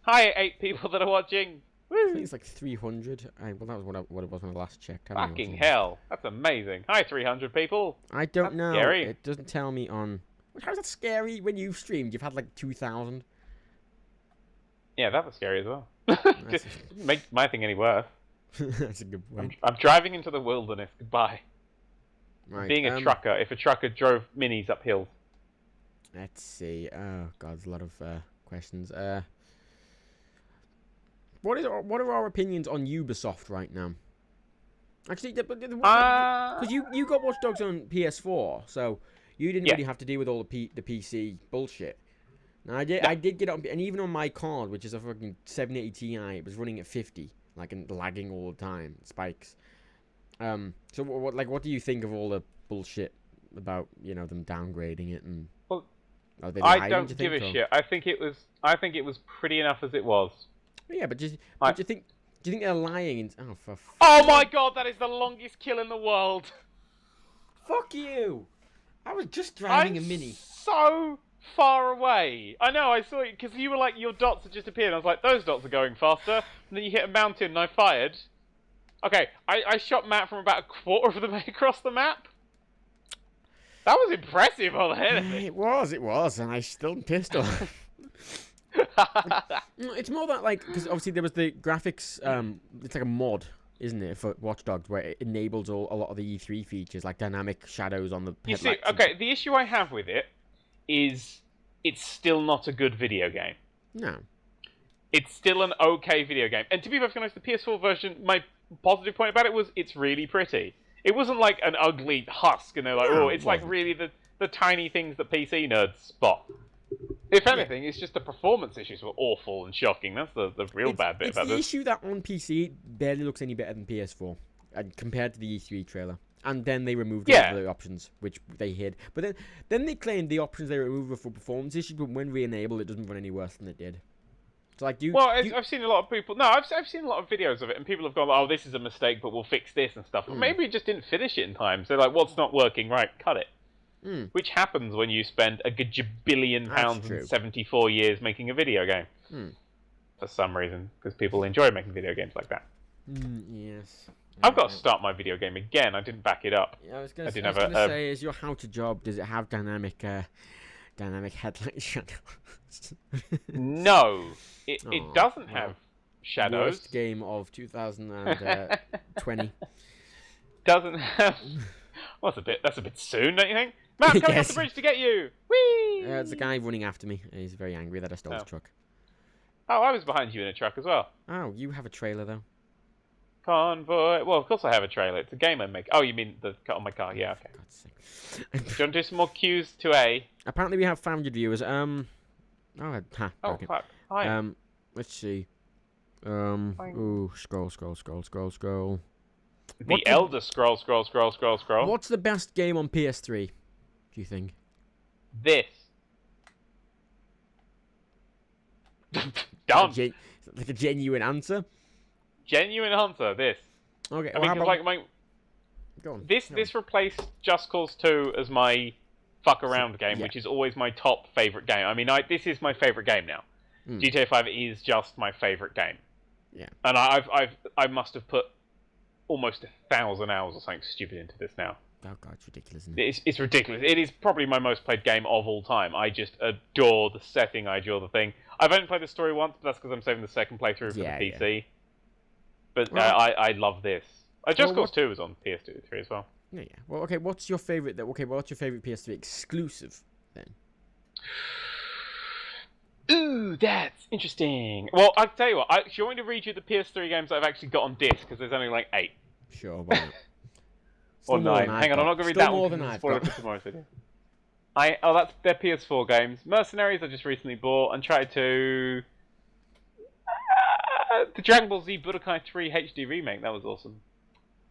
Hi, 8 people that are watching. Woo! I think it's like 300. Well, that was what it was when I last checked. Fucking hell. That's amazing. Hi, 300 people. I don't know. Scary. It doesn't tell me on... How's that scary? When you've streamed, you've had like 2,000. Yeah, that was scary as well. Just make my thing any worse. That's a good point. I'm driving into the wilderness. Goodbye. Right, Being a trucker, if a trucker drove minis up hills. Let's see. Oh, God, there's a lot of questions. What are our opinions on Ubisoft right now? Actually, because you got Watch Dogs on PS4, so you didn't really have to deal with all the PC bullshit. No, I did get up, and even on my card, which is a fucking 780 Ti, it was running at 50, like and lagging all the time, spikes. So what do you think of all the bullshit about them downgrading it and? Well, are they I lying, don't do you give think, a or? shit. I think it was pretty enough as it was. Yeah, but do you think they're lying? Oh, for Oh my god, that is the longest kill in the world. fuck you! I was just driving I'm a Mini. so far away. I know, I saw it because you were like, your dots had just appeared. I was like, those dots are going faster. And then you hit a mountain and I fired. Okay, I shot Matt from about a quarter of the way across the map. That was impressive on anything. It was, and I still pissed off. It's more that, like, because obviously there was the graphics, it's like a mod, isn't it, for Watch Dogs, where it enables a lot of the E3 features, like dynamic shadows on the You see, headlights. okay, the issue I have with it is it's still not a good video game. No. It's still an okay video game. And to be perfectly honest, the PS4 version, my positive point about it was it's really pretty. It wasn't like an ugly husk, and they're like, No, oh, it it's like wasn't. really the tiny things that PC nerds spot. If anything, it's just the performance issues were awful and shocking. That's the real bad bit it's about the this. issue that on PC it barely looks any better than PS4, compared to the E3 trailer. And then they removed all Yeah. the options, which they hid. But then they claimed the options they removed were for performance issues, but when re-enabled, it doesn't run any worse than it did. So like, Well, I've seen a lot of people. No, I've seen a lot of videos of it, and people have gone, "Oh, this is a mistake, but we'll fix this and stuff." But maybe it just didn't finish it in time. So like, what's not working? Right, cut it. Which happens when you spend a gajabillion pounds true. and 74 years making a video game. For some reason, because people enjoy making video games like that. Yes. I've got to start my video game again. I didn't back it up. Yeah, I was gonna didn't have say, is your how to job? Does it have dynamic headlight shadows? No, it Aw, doesn't well, have shadows. Worst game of 2020. Doesn't have. Well, that's a bit soon, don't you think? Matt, coming off the bridge to get you. Whee! There's a guy running after me. He's very angry that I stole his truck. Oh, I was behind you in a truck as well. Oh, you have a trailer though. Convoy. Well, of course I have a trailer. It's a game I make. Oh, you mean the cut on my car? Yeah, okay. For God's sake. Do you want to do some more cues to A? Apparently we have 500 viewers. Oh, broken. fuck. Hi. Let's see. Fine. Ooh, scroll. The Elder Scroll. What's the best game on PS3? Do you think? This. Done. Like a genuine answer. Genuine Hunter. This. Okay. I well, mean, how 'cause, about... like Go on. this replaced Just Cause 2 as my fuck around game, Yeah. which is always my top favorite game. I mean, this is my favorite game now. GTA 5 is just my favorite game. Yeah. And I must have put almost 1,000 hours or something stupid into this now. Oh god, it's ridiculous, isn't it? It's ridiculous. It is probably my most played game of all time. I just adore the setting. I adore the thing. I've only played the story once, but that's because I'm saving the second playthrough for the PC. But Well, I love this. Just Cause 2 was on PS2 3 as well. Yeah. Well, okay. What's your favorite? What's your favorite PS3 exclusive then? Ooh, that's interesting. Well, I'll tell you what. Do you want me to read you the PS3 games that I've actually got on disc? Because there's only like 8. Sure. Why not? Or Still more 9. than Hang I've on, I'm got. not going to read Still that more one. than because I've it's spoiler got. for tomorrow's video. That's their PS4 games. Mercenaries I just recently bought and tried to... the Dragon Ball Z Budokai 3 HD remake. That was awesome.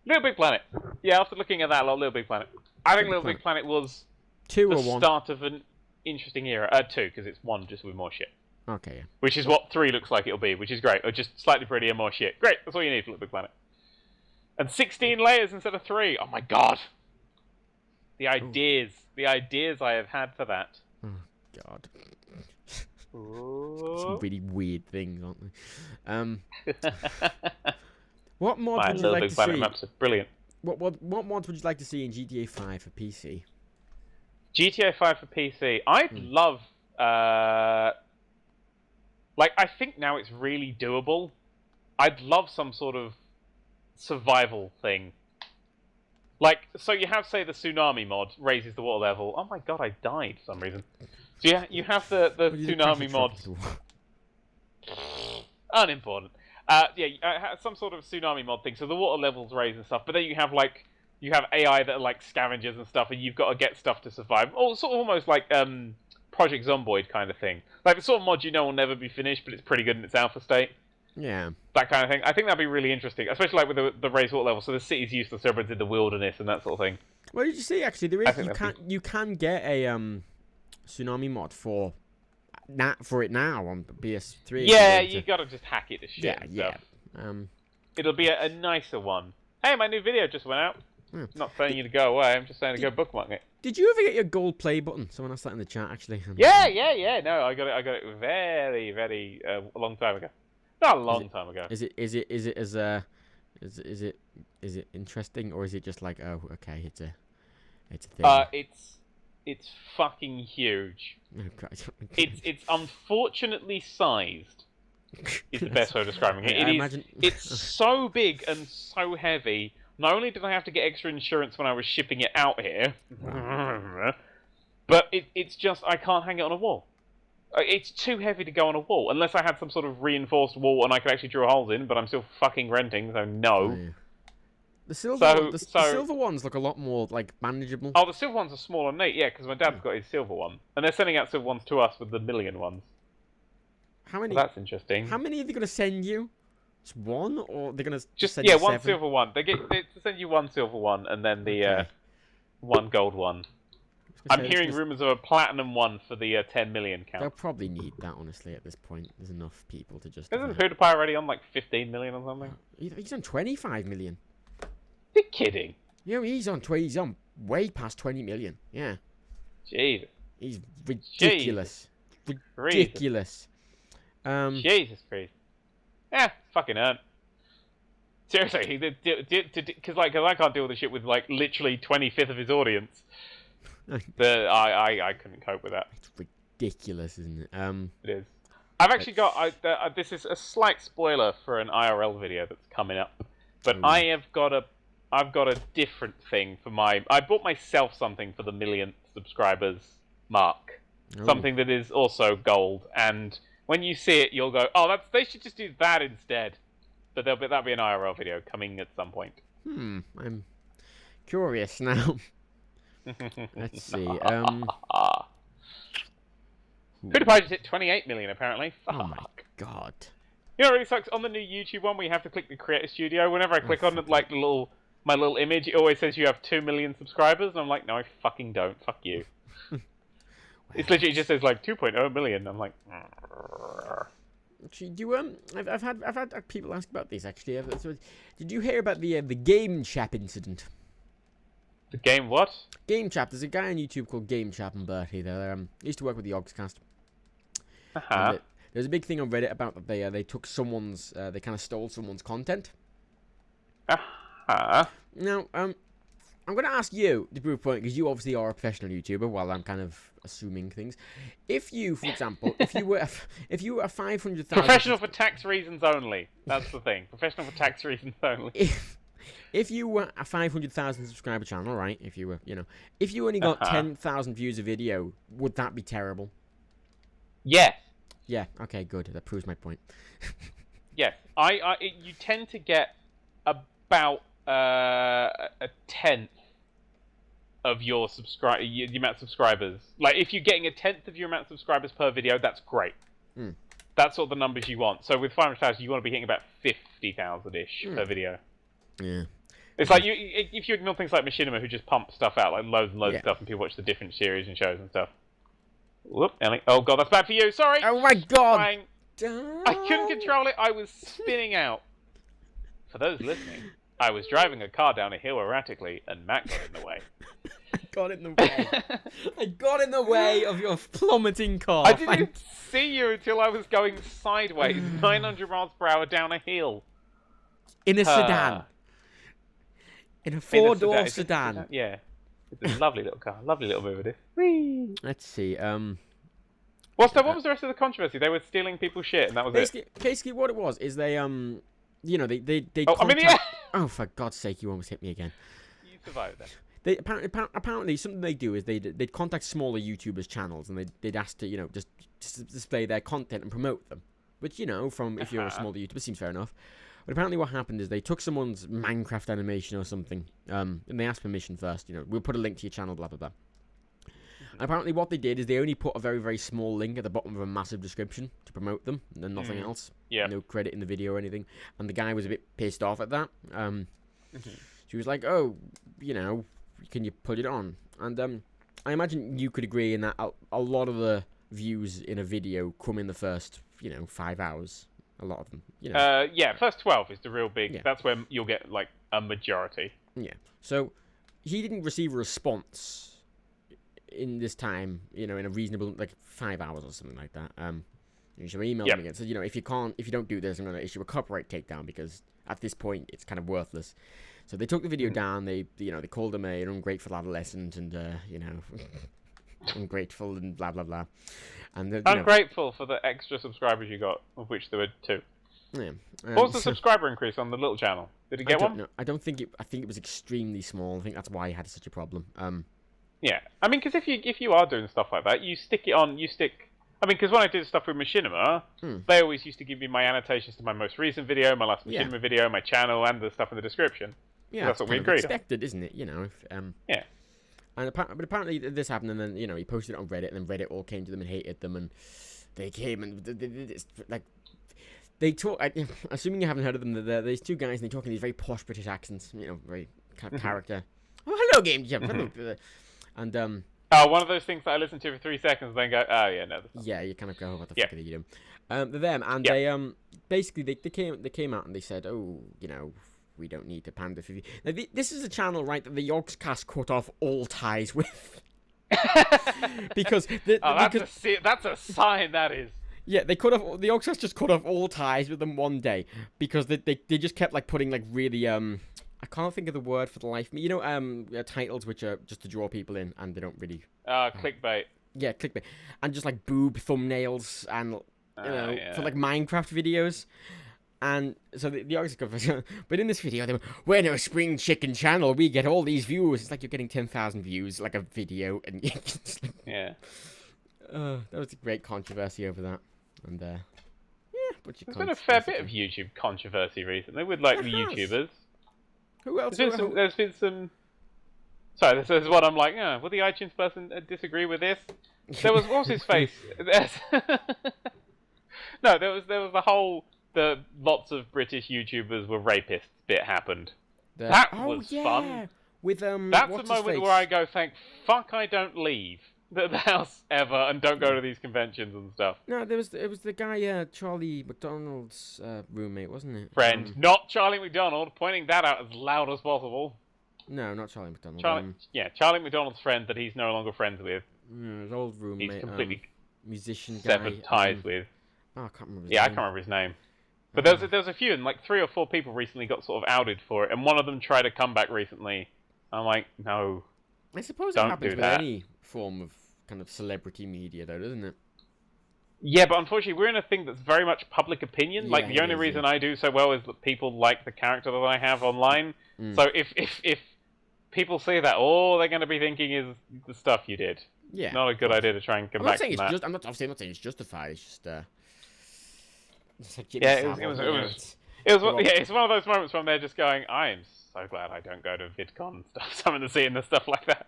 Little Big Planet. Yeah, after looking at that a lot, Little Big Planet. I think Little Big Planet was 2 the or 1? start of an interesting era. 2, because it's 1 just with more shit. Okay. Yeah. Which is what 3 looks like it'll be, which is great. Or just slightly prettier, more shit. Great, that's all you need for Little Big Planet. And 16 layers instead of 3. Oh my god. The ideas I have had for that. Oh god. Some really weird things, aren't they? What mod would you Little like Big to Planet see? maps are brilliant. What mods would you like to see in GTA 5 for PC? GTA 5 for PC. I'd love... like, I think now it's really doable. I'd love some sort of survival thing. Like, so you have, say, the tsunami mod raises the water level. Oh my god, I died for some reason. So yeah, you have the tsunami mod. Unimportant. Some sort of tsunami mod thing. So the water levels raise and stuff. But then you have AI that are like scavengers and stuff, and you've got to get stuff to survive. Oh, sort of almost like Project Zomboid kind of thing. Like the sort of mod you know will never be finished, but it's pretty good in its alpha state. Yeah. That kind of thing. I think that'd be really interesting, especially like with the raised water level. So the city's useless, everyone's in the wilderness and that sort of thing. Well, did you see actually there is you can get a tsunami mod for it now on PS3. Yeah, you gotta just hack it to shit. Yeah. It'll be a nicer one. Hey, my new video just went out. Yeah. Not saying you to go away. I'm just saying to go bookmark it. Did you ever get your gold play button? Someone asked that in the chat actually. Yeah. No, I got it very, very a long time ago. Not a long time ago. Is it interesting, or is it just like, oh, okay, it's a thing? It's fucking huge. Oh, God. It's unfortunately sized. Is the best way of describing it. It's so big and so heavy. Not only did I have to get extra insurance when I was shipping it out here, but it's just I can't hang it on a wall. It's too heavy to go on a wall, unless I had some sort of reinforced wall and I could actually drill holes in, but I'm still fucking renting, so no. Oh, yeah. The silver ones look a lot more, like, manageable. Oh, the silver ones are small and neat, yeah, because my dad's got his silver one. And they're sending out silver ones to us with the million ones. How many? So that's interesting. How many are they going to send you? Just one, or they're going to just send you one 7? silver one. They send you one silver one and then the one gold one. I'm hearing rumours of a platinum one for the 10 million count. They'll probably need that, honestly, at this point. There's enough people to just... Isn't PewDiePie already on like 15 million or something? He's on 25 million. You're kidding. Yeah, he's on way past 20 million. Yeah. Jesus. He's ridiculous. Jesus. Ridiculous. Jesus Christ. Yeah, fucking earn. Seriously, because I can't deal with the shit with like literally 25th of his audience. I couldn't cope with that. It's ridiculous, isn't it? It is. I've actually got. This is a slight spoiler for an IRL video that's coming up, but I've got a different thing for my. I bought myself something for the 1 million subscribers mark, something that is also gold. And when you see it, you'll go, "Oh, they should just do that instead." But that'll be an IRL video coming at some point. I'm curious now. Let's see. PewDiePie just hit 28 million apparently. Fuck. Oh my god. You know what really sucks? On the new YouTube one, where you have to click the Creator Studio, whenever I click on it, like my little image, it always says you have 2 million subscribers, and I'm like, no, I fucking don't. Fuck you. It's literally just says like 2.0 million. I'm like, actually, I've had people ask about this actually. Did you hear about the Game Chap incident? The game what? Game Chap. There's a guy on YouTube called Game Chap and Bertie. They used to work with the Ogscast. There's a big thing on Reddit about that they took someone's they kind of stole someone's content. Now I'm going to ask you the proof point, because you obviously are a professional YouTuber. While I'm kind of assuming things. If you, for example, if you were a 500,000 professional for tax reasons only. That's the thing. Professional for tax reasons only. If you were a 500,000 subscriber channel, right? If you were, if you only got 10,000 views a video, would that be terrible? Yes. Yeah. Okay. Good. That proves my point. Yes. You tend to get about a tenth of your the amount of subscribers. Like, if you're getting a tenth of your amount of subscribers per video, that's great. That's sort of the numbers you want. So with 500,000, you want to be hitting about 50,000-ish per video. Yeah. It's like if you ignore things like Machinima, who just pump stuff out, like loads and loads of stuff, and people watch the different series and shows and stuff. Whoop, Ellie. Oh god, that's bad for you. Sorry. Oh my god. I couldn't control it. I was spinning out. For those listening, I was driving a car down a hill erratically, and Matt got in the way. I got in the way. I got in the way of your plummeting car. I didn't see you until I was going sideways, 900 miles per hour down a hill. In a sedan. In a four-door sedan. Yeah. It's a lovely little car. Lovely little mover, this. Whee! Let's see. What was the rest of the controversy? They were stealing people's shit, and that was it. Basically, what it was is they they. Oh, I'm in the air! Oh, for God's sake! You almost hit me again. You survived that. They apparently something they do is they'd contact smaller YouTubers' channels, and they'd ask to just display their content and promote them. Which if you're a smaller YouTuber, seems fair enough. But apparently what happened is they took someone's Minecraft animation or something, and they asked permission first, we'll put a link to your channel, blah, blah, blah. And apparently what they did is they only put a very, very small link at the bottom of a massive description to promote them, and then nothing else. Yeah. No credit in the video or anything. And the guy was a bit pissed off at that. She was like, oh, can you put it on? And I imagine you could agree in that a lot of the views in a video come in the first, 5 hours. A lot of them, first 12 is the real big. Yeah. That's where you'll get like a majority. Yeah. So he didn't receive a response in this time, in a reasonable 5 hours or something like that. So he emailed me and said, if you don't do this, I'm going to issue a copyright takedown because at this point it's kind of worthless. So they took the video down. They called him an ungrateful adolescent and ungrateful and blah blah blah. And Ungrateful for the extra subscribers you got, of which there were 2. Yeah. What was the subscriber increase on the little channel? Did he get one? No, I don't think it. I think it was extremely small. I think that's why he had such a problem. Yeah, I mean, because if you are doing stuff like that, you stick it on. I mean, because when I did stuff with Machinima, they always used to give me my annotations to my most recent video, my last Machinima video, my channel, and the stuff in the description. Yeah, that's what we agreed. Expected, isn't it? Yeah. But apparently this happened, and then he posted it on Reddit, and then Reddit all came to them and hated them, and they came and they talk. Assuming you haven't heard of them, there's 2 guys and they talk in these very posh British accents, very kind of character. Oh, hello, game jam. And one of those things that I listen to for 3 seconds, and then go, oh yeah, no. Yeah, you kind of go, what the fuck are you doing? They're them, and they basically they came out and they said, oh, we don't need to pander for you. Now, this is a channel, right, that the Yogscast cut off all ties with. because that's a sign, that is. Yeah, the Yogscast just cut off all ties with them one day because they just kept putting really I can't think of the word for the life of me. Titles which are just to draw people in and they don't really clickbait. Yeah, clickbait. And just boob thumbnails and for Minecraft videos. And so the Yogscast, but in this video, they were, we're no spring chicken channel. We get all these views. It's like you're getting 10,000 views, a video, and yeah. There was a great controversy over that, and there's been a fair bit of YouTube controversy recently with the YouTubers. Who else? There's been some. Sorry, this is what I'm like. Will the iTunes person disagree with this? There was what's his face? No, there was the whole. The lots of British YouTubers were rapists bit happened. That was fun. With that's a moment where I go, thank fuck I don't leave the house ever and don't go to these conventions and stuff. No, it was the guy Charlie McDonald's roommate, wasn't it? Friend, not Charlie McDonald. Pointing that out as loud as possible. No, not Charlie McDonald. Charlie McDonald's friend that he's no longer friends with. His old roommate. He's completely musician guy. Severed ties with. Oh, I can't remember his name. name. I can't remember his name. But there was a few, and 3 or 4 people recently got sort of outed for it, and one of them tried to come back recently. I'm like, no. I suppose it happens with any form of kind of celebrity media, though, doesn't it? Yeah, but unfortunately, we're in a thing that's very much public opinion. The only reason I do so well is that people like the character that I have online. So if people say that, all they're going to be thinking is the stuff you did. Yeah. Not a good idea to try and come back from that. I'm not saying it's justified. It's just it's one of those moments when they're just going, I am so glad I don't go to VidCon and stuff. Something to see and stuff like that.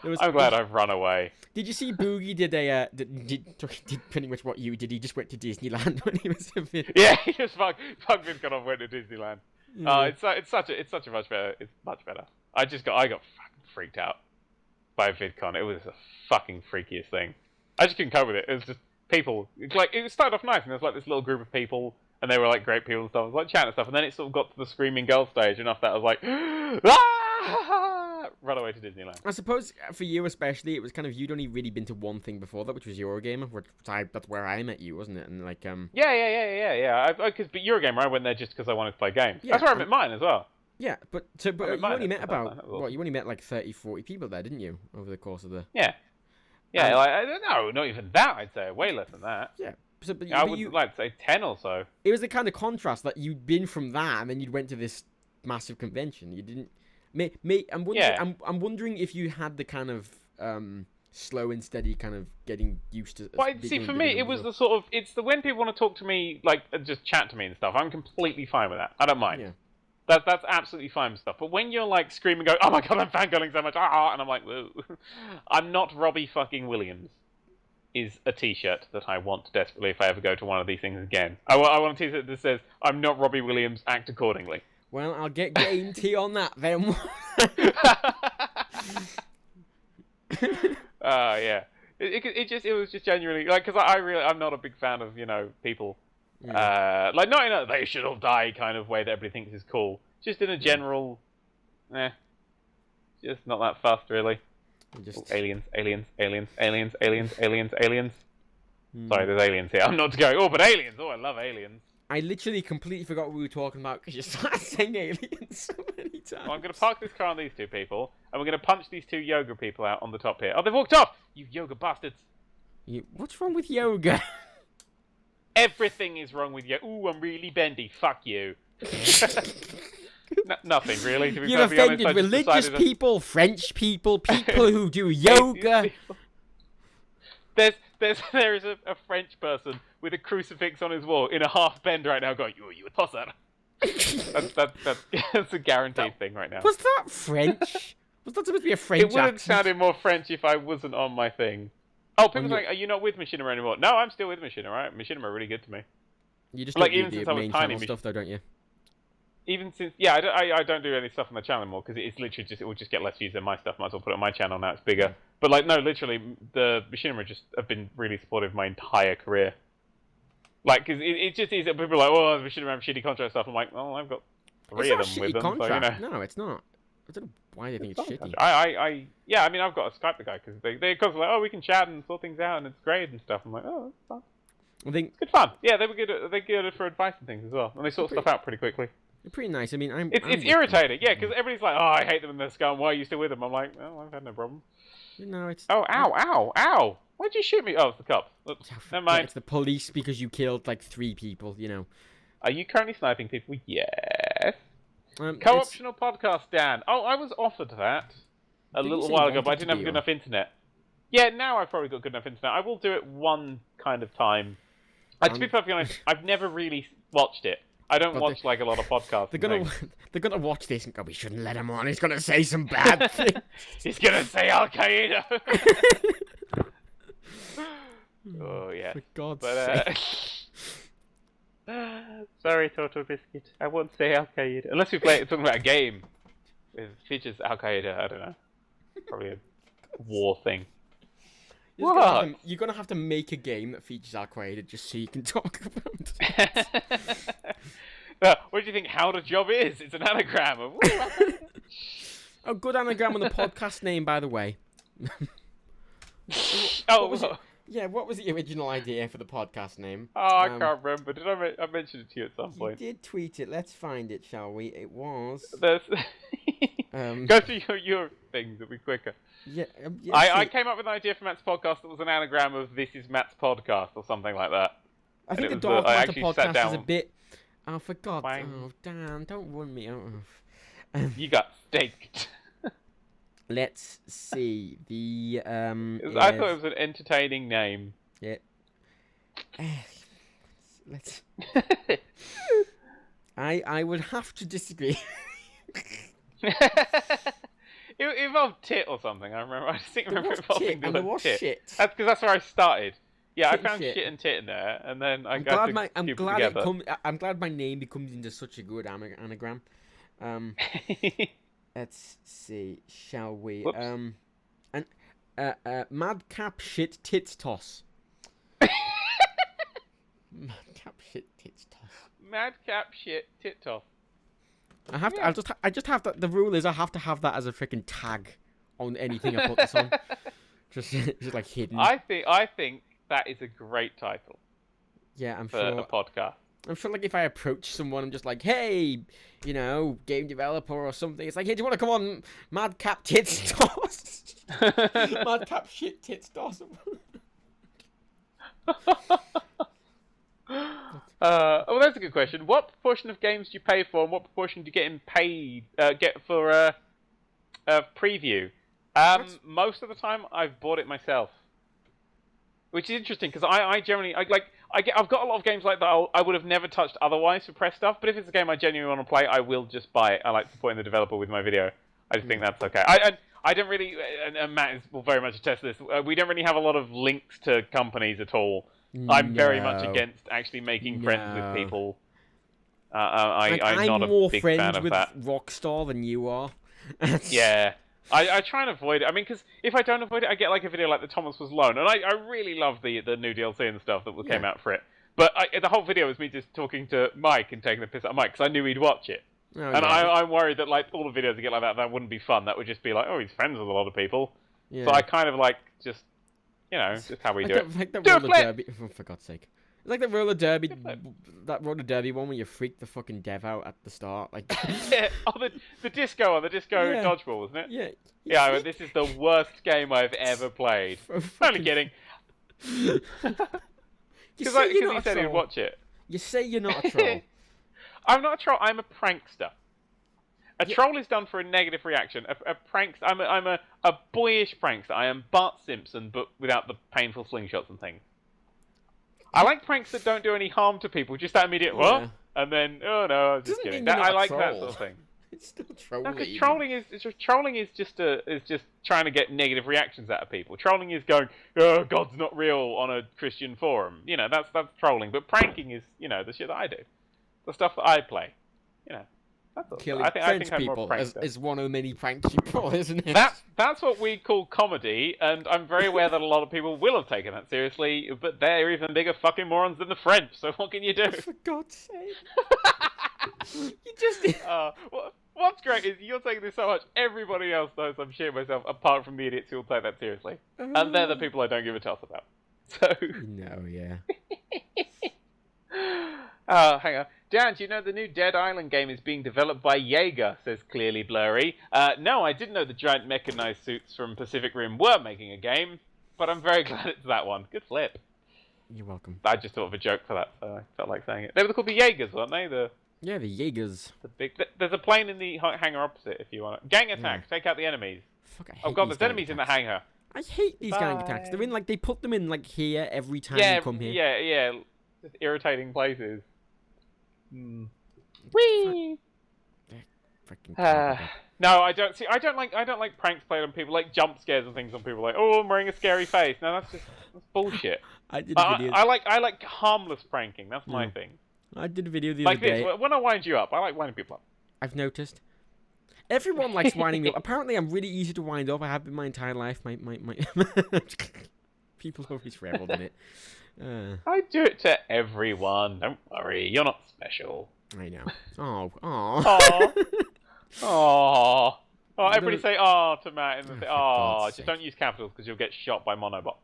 I'm glad I've run away. Did you see Boogie did did pretty much what you did? He just went to Disneyland when he was a VidCon. Yeah, he just fuck VidCon and went to Disneyland. It's much better. It's much better. I got fucking freaked out by VidCon. It was the fucking freakiest thing. I just couldn't cope with it. It was just people. It started off nice, and there was this little group of people, and they were great people and stuff. It was chatting and stuff, and then it sort of got to the screaming girl stage, and after that I was like, ah! Run away to Disneyland. I suppose for you especially, it was kind of you'd only really been to one thing before that, which was Eurogamer, that's where I met you, wasn't it? And Yeah. But Eurogamer, I went there just because I wanted to play games. Yeah, that's where I met mine as well. Yeah, but you only met you only met 30, 40 people there, didn't you, over the course of the... Yeah. Yeah, I don't know, not even that, I'd say. Way less than that. Yeah. I would like to say 10 or so. It was the kind of contrast that you'd been from that, and then you'd went to this massive convention. You didn't... I'm wondering if you had the kind of slow and steady kind of getting used to... Well, see, for me, it was the sort of... It's when people want to talk to me, just chat to me and stuff, I'm completely fine with that. I don't mind. Yeah. That's absolutely fine stuff. But when you're like screaming, going, "Oh my god, I'm fangirling so much!" And I'm like, "Whoa, I'm not Robbie fucking Williams." Is a T-shirt that I want desperately if I ever go to one of these things again. I want a T-shirt that says, "I'm not Robbie Williams. Act accordingly." Well, I'll get Game T on that then. Yeah. It was just genuinely like because I'm not a big fan of people like not in a they should all die kind of way that everybody thinks is cool. Just in a general, just not that fast really. Just Aliens. Sorry, there's aliens here. I'm not going. Oh, but aliens. Oh, I love aliens. I literally completely forgot what we were talking about because you started saying aliens so many times. Well, I'm going to park this car on these two people, and we're going to punch these two yoga people out on the top here. Oh, they've walked off! You yoga bastards! What's wrong with yoga? Everything is wrong with you. Ooh, I'm really bendy. Fuck you. Nothing, really, to be You've perfectly honest. offended religious people, French people, people who do yoga. There is a French person with a crucifix on his wall in a half bend right now going, you would toss that. That's a guaranteed thing right now. Was that French? Was that supposed to be a French accent? It would have sounded more French if I wasn't on my thing. Oh, people are like, are you not with Machinima anymore? No, I'm still with Machinima, right? Machinima are really good to me. You just like, don't even do since the I was main tiny, channel stuff though, don't you? Even since, yeah, I don't do any stuff on the channel anymore because it's literally just, it will just get less views than my stuff. Might as well put it on my channel now, it's bigger. But like, no, literally, the Machinima just have been really supportive my entire career. Like, because it just is that people are like, oh, Machinima have shitty contract stuff. I'm like, well, I've got three of them with them. Contract. So, No, it's not. I don't know why they think it's shitty. Yeah, I mean, I've got to Skype the guy because they're constantly like, oh, we can chat and sort things out and it's great and stuff. I'm like, oh, that's fun. It's good fun. Yeah, they're good for advice and things as well, and they sort stuff out pretty quickly. They're pretty nice. I mean, it's irritating, yeah, because everybody's like, oh, I hate them and they're scum. Why are you still with them? I'm like, well, I've had no problem. No, it's. Oh, ow! Why'd you shoot me? Oh, it's the cops. Oops. Never mind. It's the police because you killed like 3 people. You know. Are you currently sniping people? Yes. Co-optional podcast, Dan. Oh, I was offered that a little while ago, but I didn't have good enough internet. Yeah, now I've probably got good enough internet. I will do it one kind of time. To be perfectly honest, I've never really watched it. I don't watch like a lot of podcasts. They're gonna watch this and go, we shouldn't let him on. He's gonna say some bad things. He's gonna say Al Qaeda. Oh yeah. For God's sake. Sorry, Total Biscuit. I won't say Al Qaeda unless we play talking about a game with features Al Qaeda. I don't know. Probably a war thing. You're gonna have to make a game that features Al Qaeda just so you can talk about it. What do you think How the Job is? It's an anagram of... Oh, good anagram on the podcast name, by the way. What was the original idea for the podcast name? Oh, I can't remember. Did I mention it to you at some point? You did tweet it. Let's find it, shall we? It was... Go through your things. It'll be quicker. Yeah, I came up with an idea for Matt's podcast that was an anagram of "This is Matt's podcast" or something like that. I think the Darkmatter podcast is a bit. Oh, for God's sake! Oh, damn! Don't run me out of. You got staked. Let's see the. I thought it was an entertaining name. Yeah. Let's. I would have to disagree. It involved tit or something. I remember. I think it involving the word tit. That's because that's where I started. Yeah, Tit I found shit. shit and tit in there, and then I'm glad my name becomes into such a good anagram. Let's see. Shall we? Whoops. Madcap shit tits toss. Madcap shit tits toss. Madcap shit tit toss. I just have that. The rule is I have to have that as a freaking tag on anything I put this on. just like hidden. I think that is a great title. Yeah, I'm for sure. a podcast. I'm sure, like, if I approach someone, I'm just like, hey, game developer or something. It's like, hey, do you want to come on Madcap Tits Toss? Madcap Shit Tits Toss. That's a good question. What proportion of games do you pay for, and what proportion do you get for preview? Most of the time, I've bought it myself, which is interesting because I generally I've got a lot of games like that I would have never touched otherwise for press stuff, but if it's a game I genuinely want to play, I will just buy it. I like supporting the developer with my video. I just think that's okay. I don't really, and Matt will very much attest to this, we don't really have a lot of links to companies at all. I'm very much against actually making friends with people. I'm not a big fan of that. I'm more friends with Rockstar than you are. Yeah. I try and avoid it. I mean, because if I don't avoid it, I get like a video like the Thomas Was Alone, and I really love the new DLC and stuff that came out for it. But the whole video was me just talking to Mike and taking the piss out of Mike, because I knew he'd watch it. Oh, and yeah. I'm worried that like all the videos I get like that wouldn't be fun. That would just be like, oh, he's friends with a lot of people. Yeah. So I kind of like just, just how we do it. Like the roller derby. Oh, for God's sake. It's like the roller derby, that roller derby one where you freak the fucking dev out at the start. Like, yeah, the disco dodgeball, wasn't it? Yeah. Yeah, this is the worst game I've ever played. Only kidding. Because he said he'd watch it. You say you're not a troll. I'm not a troll. I'm a prankster. A troll is done for a negative reaction. A prankster. I'm a boyish prankster. I am Bart Simpson, but without the painful slingshots and things. I like pranks that don't do any harm to people. Just that immediate what, and then oh no, I was just kidding. I like that sort of thing. It's still trolling. No, because trolling is just trying to get negative reactions out of people. Trolling is going, oh, God's not real on a Christian forum. That's trolling. But pranking is, the shit that I do, the stuff that I play. That's all. Killing French people is one of many pranks you pull, isn't it? That's what we call comedy, and I'm very aware that a lot of people will have taken that seriously, but they're even bigger fucking morons than the French, so what can you do? For God's sake. You just... What's great is you're taking this so much, everybody else knows I'm shitting myself, apart from the idiots who will take that seriously. And they're the people I don't give a toss about. So... No, yeah. Hang on. Dan, do you know the new Dead Island game is being developed by Jaeger, says Clearly Blurry. No, I didn't know the giant mechanized suits from Pacific Rim were making a game, but I'm very glad it's that one. Good flip. You're welcome. I just thought of a joke for that, so I felt like saying it. They were called the Jaegers, weren't they? Yeah, the Jaegers. There's a plane in the hangar opposite, if you want it. Gang attacks, take out the enemies. Fuck, I hate oh god, there's enemies in the hangar. I hate these gang attacks. They're in, they put them in, here every time you come here. Yeah. Just irritating places. Whee! No, I don't like pranks played on people, like jump scares and things on people. Like, oh, I'm wearing a scary face. No, that's bullshit. I did a video. I like harmless pranking. That's my thing. I did a video the other day. Like this, when I wind you up, I like winding people up. I've noticed. Everyone likes winding me up. Apparently, I'm really easy to wind up. I have been my entire life. My people always reveled in it. I do it to everyone. Don't worry, you're not special. I know. Oh. Everybody say to Matt in the just don't use capitals because you'll get shot by Monobot.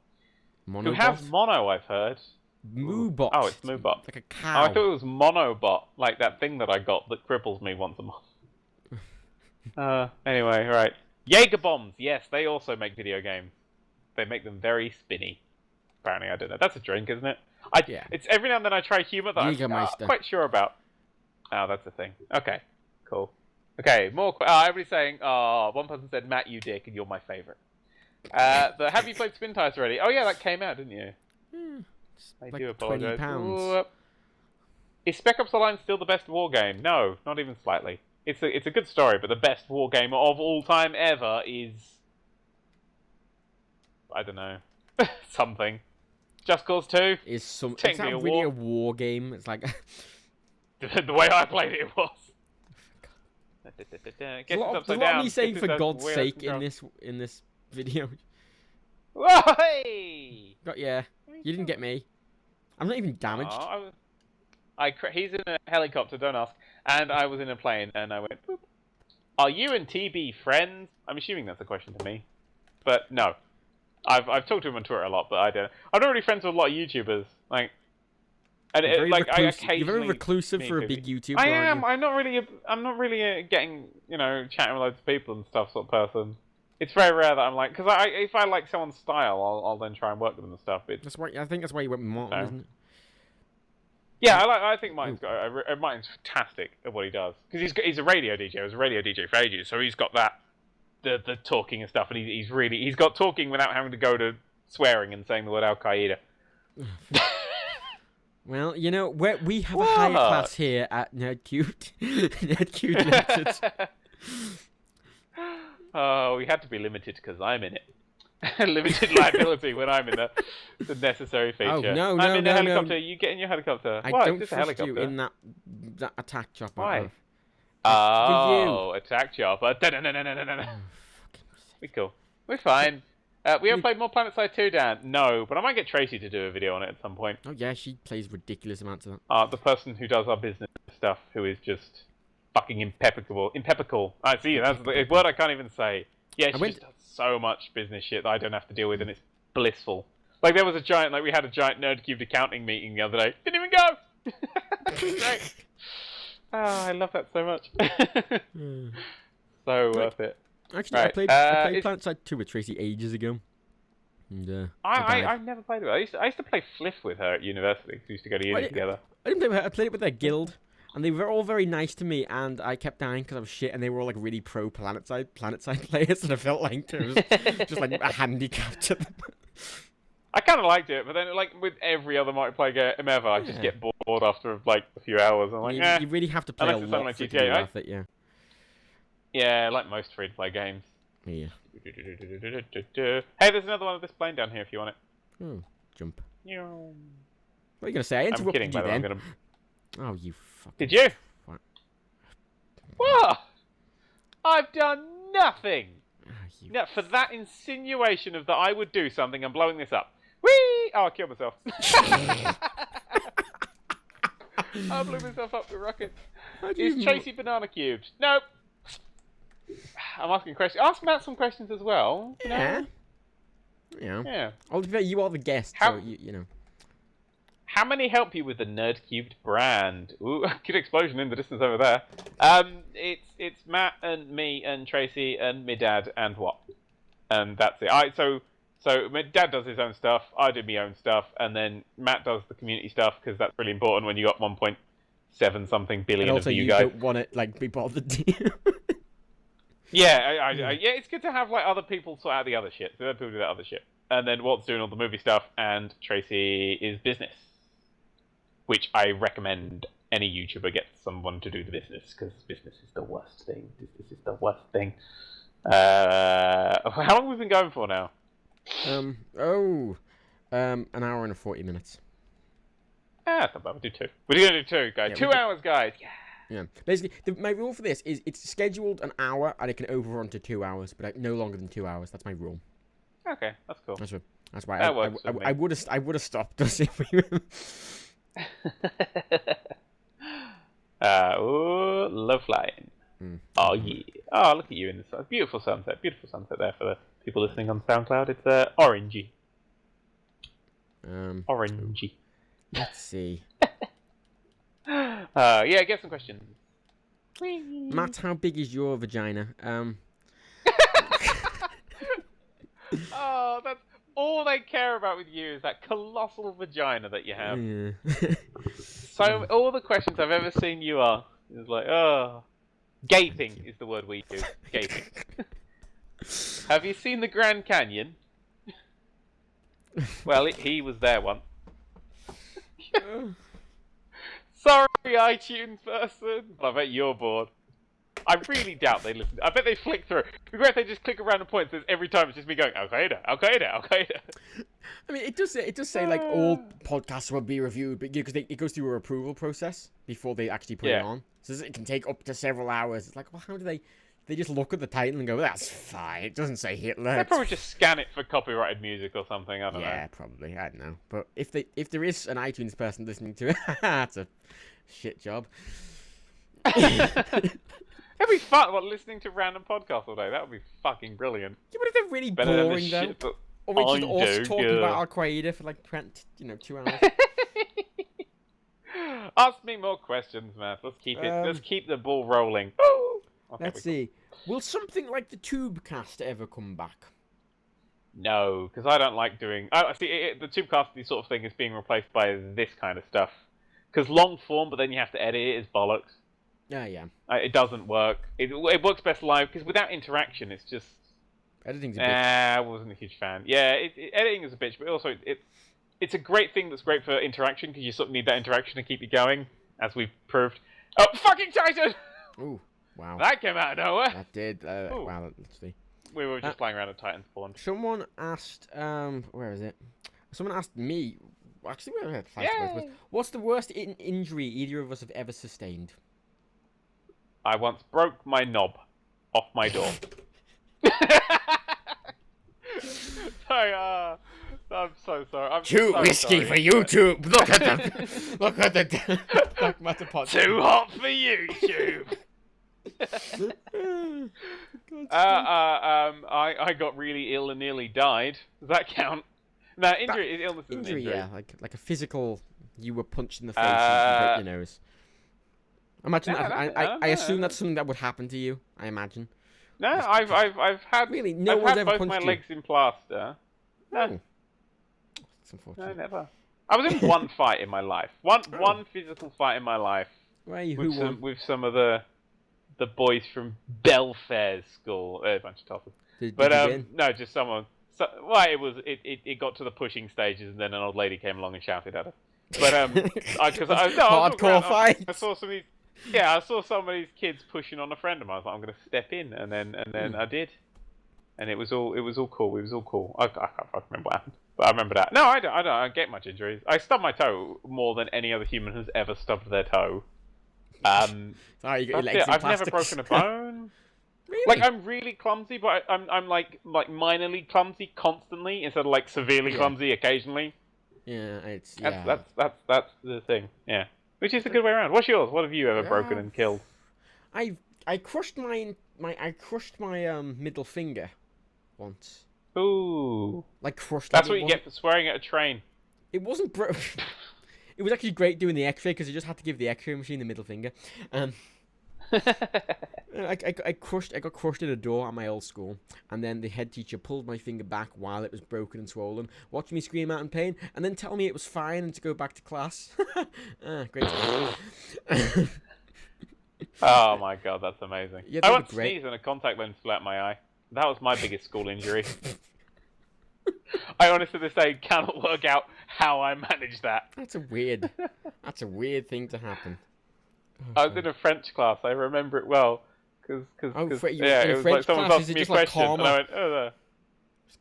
Who has mono, I've heard. Moobot. Oh, it's Moobot. Like a cow. Oh, I thought it was Monobot, like that thing that I got that cripples me once a month. Anyway, right. Jaeger bombs. Yes, they also make video games. They make them very spinny. Apparently, I don't know. That's a drink, isn't it? It's every now and then I try humour that I'm not quite sure about. Oh, that's a thing. Okay, cool. Okay, more. Everybody's saying, one person said, Matt, you dick, and you're my favourite. Have you played Spin Tires already? Oh, yeah, that came out, didn't you? I do apologise. £20. Is Spec Ops The Line still the best war game? No, not even slightly. It's a good story, but the best war game of all time ever is... I don't know. Something. Just Cause 2? Is that really a war game? It's like... The way I played it was. There's a lot of me saying for God's sake in this video. Hey! Yeah, you didn't get me. I'm not even damaged. He's in a helicopter, don't ask. And I was in a plane, and I went, boop. Are you and TB friends? I'm assuming that's a question to me. But no. I've talked to him on Twitter a lot, but I don't. I'm not really friends with a lot of YouTubers. You're very reclusive for a big YouTuber. I am. I'm not really getting chatting with loads of people and stuff sort of person. It's very rare that I'm like, because if I like someone's style, I'll then try and work with them and stuff. I think that's why you went with Martin, isn't it? Yeah, I think Martin's fantastic at what he does because he's a radio DJ. He was a radio DJ for ages, so he's got that the talking and stuff, and he's got talking without having to go to swearing and saying the word Al Qaeda. Well, you know, we have a higher class here at Nerdcubed. Nerdcubed Limited. Oh, we had to be limited because I'm in it. Limited liability when I'm in the necessary feature. Oh, no, I'm in no, a helicopter. no. You get in your helicopter. I Why? don't Just a trust helicopter. you in that attack chopper. Why? For attack chopper. you. We're cool. We're fine. We haven't played more PlanetSide 2, Dan. No, but I might get Tracy to do a video on it at some point. Oh yeah, she plays ridiculous amounts of that. The person who does our business stuff, who is just fucking impeccable. I see, that's the word I can't even say. Yeah, she just does so much business shit that I don't have to deal with, and it's blissful. Like, there was we had a giant Nerdcubed accounting meeting the other day. Didn't even go! Great. Oh, I love that so much. So worth it. Actually, Right. I played PlanetSide 2 with Tracy ages ago. And, I've never played with her. I used to play Fliff with her at university, because we used to go to uni together. I didn't play with her. I played it with their guild, and they were all very nice to me, and I kept dying because I was shit, and they were all like really pro PlanetSide players, and I felt like it was just like a handicap to them. I kind of liked it, but then like with every other multiplayer game ever, I just get bored after like a few hours. I'm like, you really have to play a lot like for it to GTA, be right? worth it, yeah. Yeah, like most free-to-play games. Yeah. Hey, there's another one of this plane down here if you want it. Oh, jump. What What are you gonna say? I interrupted kidding, you by the way. then. Oh, you fucking... Did you? What? What? I've done nothing! Oh, you... No, for that insinuation of that I would do something, I'm blowing this up. Whee! Oh, I killed myself. I blew myself up with rockets. Is Tracy banana cubed? Nope. I'm asking questions. Ask Matt some questions as well. Yeah. Yeah. Oh, you are the guest, so you know. How many help you with the Nerdcubed brand? Ooh, good explosion in the distance over there. It's Matt and me and Tracy and my dad and what? And that's it. So my dad does his own stuff, I do my own stuff, and then Matt does the community stuff because that's really important when you got 1.7 something billion and also of you you guys. don't want it like be bothered. Yeah, yeah, it's good to have like other people sort out the other shit. So other people do that other shit, and then Walt's doing all the movie stuff, and Tracy is business, which I recommend any YouTuber gets someone to do the business because business is the worst thing. Business is the worst thing. How long have we been going for now? An hour and 40 minutes. That's not bad. We'll do 2. We're gonna do 2, guys. Yeah, 2 hours, guys. Yeah. Yeah. Basically, my rule for this is it's scheduled an hour and it can overrun to 2 hours, but no longer than 2 hours. That's my rule. Okay, that's cool. That's why That works with me. I would have stopped us if we were... Ooh, love flying. Oh yeah. Oh, look at you in the sun. Beautiful sunset. Beautiful sunset there for the people listening on SoundCloud. It's orangey. Orangey. Let's see. Yeah, get some questions. Matt, how big is your vagina? Oh, that's all they care about with you is that colossal vagina that you have. Yeah. So all the questions I've ever seen you ask is like, oh, gaping is the word we use. Gaping. Have you seen the Grand Canyon? Well, he was there once. Sorry, iTunes person. I bet you're bored. I really doubt they listen. I bet they flick through. It'd be great if they just click around the points. Every time it's just me going, Al-Qaeda, Al-Qaeda, Al-Qaeda. I mean, it does say like all podcasts will be reviewed, but because it goes through an approval process before they actually put it on. So it can take up to several hours. It's like, well, how do they just look at the title and go, that's fine. It doesn't say Hitler. They probably just scan it for copyrighted music or something. I don't know. Yeah, probably. I don't know. But if there is an iTunes person listening to it, that's a shit job. It'd be fun. What, listening to random podcasts all day? That would be fucking brilliant. Yeah, but if they're really Better than the boring though, shit that or we I just do, us talking yeah. about Al-Qaeda for like 2 hours. Ask me more questions, man. Let's keep it. Let's keep the ball rolling. Okay, Let's see. Will something like the Tubecast ever come back? No, because I don't like doing. I see the Tubecast sort of thing is being replaced by this kind of stuff. Because long form, but then you have to edit it is bollocks. Yeah. It doesn't work. It works best live because without interaction, it's just. Editing's a bitch. I wasn't a huge fan. Yeah, editing is a bitch, but also it's a great thing that's great for interaction because you sort of need that interaction to keep you going, as we've proved. Oh, fucking Titan! Ooh, wow. That came out of nowhere. That did. Ooh. Wow, let's see. We were just flying around a Titan spawn. Someone asked, where is it? Someone asked me, actually, what's the worst injury either of us have ever sustained? I once broke my knob off my door. Sorry, I'm so sorry. I'm Too so risky sorry. for YouTube. Look at the look at the Darkmatter pod. Too hot for YouTube. I got really ill and nearly died. Does that count? No, illness is Injury, an injury. yeah, like a physical. You were punched in the face and you broke your nose. Imagine No, that. I assume that's something that would happen to you. I imagine. No, I've had Really, no I've one's had ever both punched my you. legs in plaster. No, Oh. That's no, unfortunate. never. I was in one fight in my life. One physical fight in my life. Where are you? Who won? With some of the boys from Belfair's school. A bunch of tossers. Did But you win? no, just someone. Well, it got to the pushing stages, and then an old lady came along and shouted at us. But Hardcore fight. I saw some of these. Yeah, I saw some of these kids pushing on a friend of mine. I was like, I'm going to step in, and then I did, and it was all cool. It was all cool. I can't fucking remember what happened, but I remember that. No, I don't get much injuries. I stubbed my toe more than any other human has ever stubbed their toe. Sorry, you got your legs in I've never plastics. broken a bone. Really? Like, I'm really clumsy, but I'm like minorly clumsy constantly instead of like severely clumsy occasionally. Yeah, it's That's the thing. Yeah, which is the good way around. What's yours? What have you ever broken and killed? I crushed my middle finger once. Ooh, Like crushed. that's like, what you get for swearing at a train. It wasn't broke. It was actually great doing the X-ray because you just had to give the X-ray machine the middle finger. I got crushed at a door at my old school, and then the head teacher pulled my finger back while it was broken and swollen, watched me scream out in pain, and then tell me it was fine and to go back to class. Great. Oh my god, that's amazing. Yeah, I that'd once be great. sneezed and a contact lens flew out my eye. That was my biggest school injury. I honestly to this day cannot work out how I managed that. That's a weird thing to happen. I was in a French class. I remember it well because in it was French like someone class, asked is it me a just like question, and I karma? went, "Oh,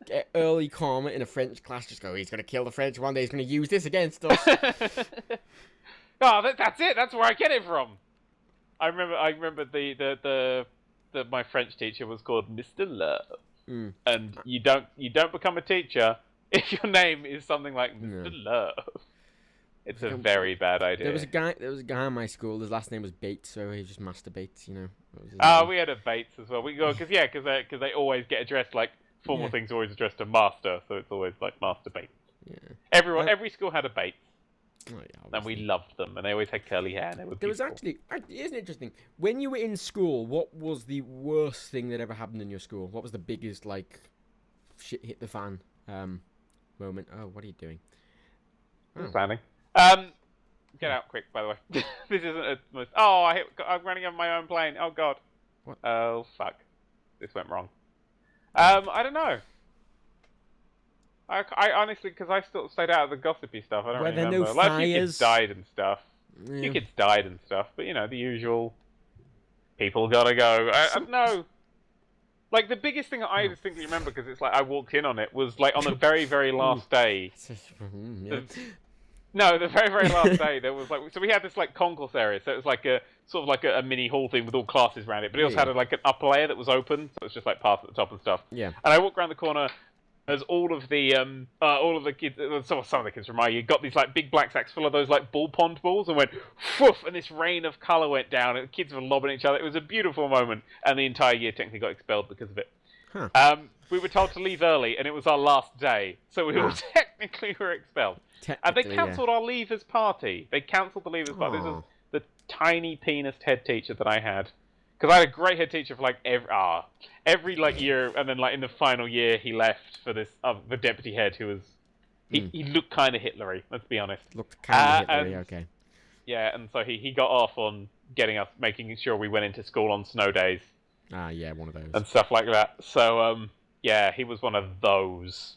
Get early karma in a French class. Just go. He's gonna kill the French one day. He's gonna use this against us. oh, that's it. That's where I get it from." I remember my French teacher was called Mr. Love, and you don't become a teacher if your name is something like Mr. Love. It's a very bad idea. There was a guy in my school. His last name was Bates, so he just masturbates. You know. That was his Oh, name. we had a Bates as well. We go because they always get addressed like formal things always addressed to master, so it's always like Master Bates. Yeah. Every school had a Bates, Oh, yeah, and we obviously. loved them, and they always had curly hair, and they were There was beautiful. actually, isn't it interesting? When you were in school, what was the worst thing that ever happened in your school? What was the biggest, like, shit hit the fan moment? Oh, what are you doing? Oh. Standing. Get out quick, by the way. This isn't a most. Oh, I'm running on my own plane. Oh god. What? Oh fuck. This went wrong. I don't know. I honestly, because I still stayed out of the gossipy stuff. I don't Were really there no remember. Like, a few kids fires? died and stuff. A Yeah. few kids died and stuff, but you know the usual. People gotta go. I don't know. Like the biggest thing that I distinctly remember, because it's like I walked in on it, was like on the very, very last day. Yeah. No, the very, very last day there was like, so we had this like concourse area, so it was like a sort of like a mini hall thing with all classes around it, but it also Yeah. had like an upper layer that was open, so it was just like paths at the top and stuff. Yeah. And I walked around the corner as all of the kids, some of the kids from my year got these like big black sacks full of those like ball pond balls and went whoof, and this rain of colour went down, and the kids were lobbing each other. It was a beautiful moment, and the entire year technically got expelled because of it. Huh. We were told to leave early, and it was our last day, so we were technically expelled. And they cancelled our leavers party. They cancelled the leavers party. This was the tiny penis head teacher that I had, because I had a great head teacher for like every like year, and then like in the final year he left for this the deputy head who was he looked kind of Hitlery. Let's be honest. Looked kind of and- Hitlery, okay. Yeah, and so he got off on making sure we went into school on snow days Ah, yeah, one of those. and stuff like that. So yeah, he was one of those.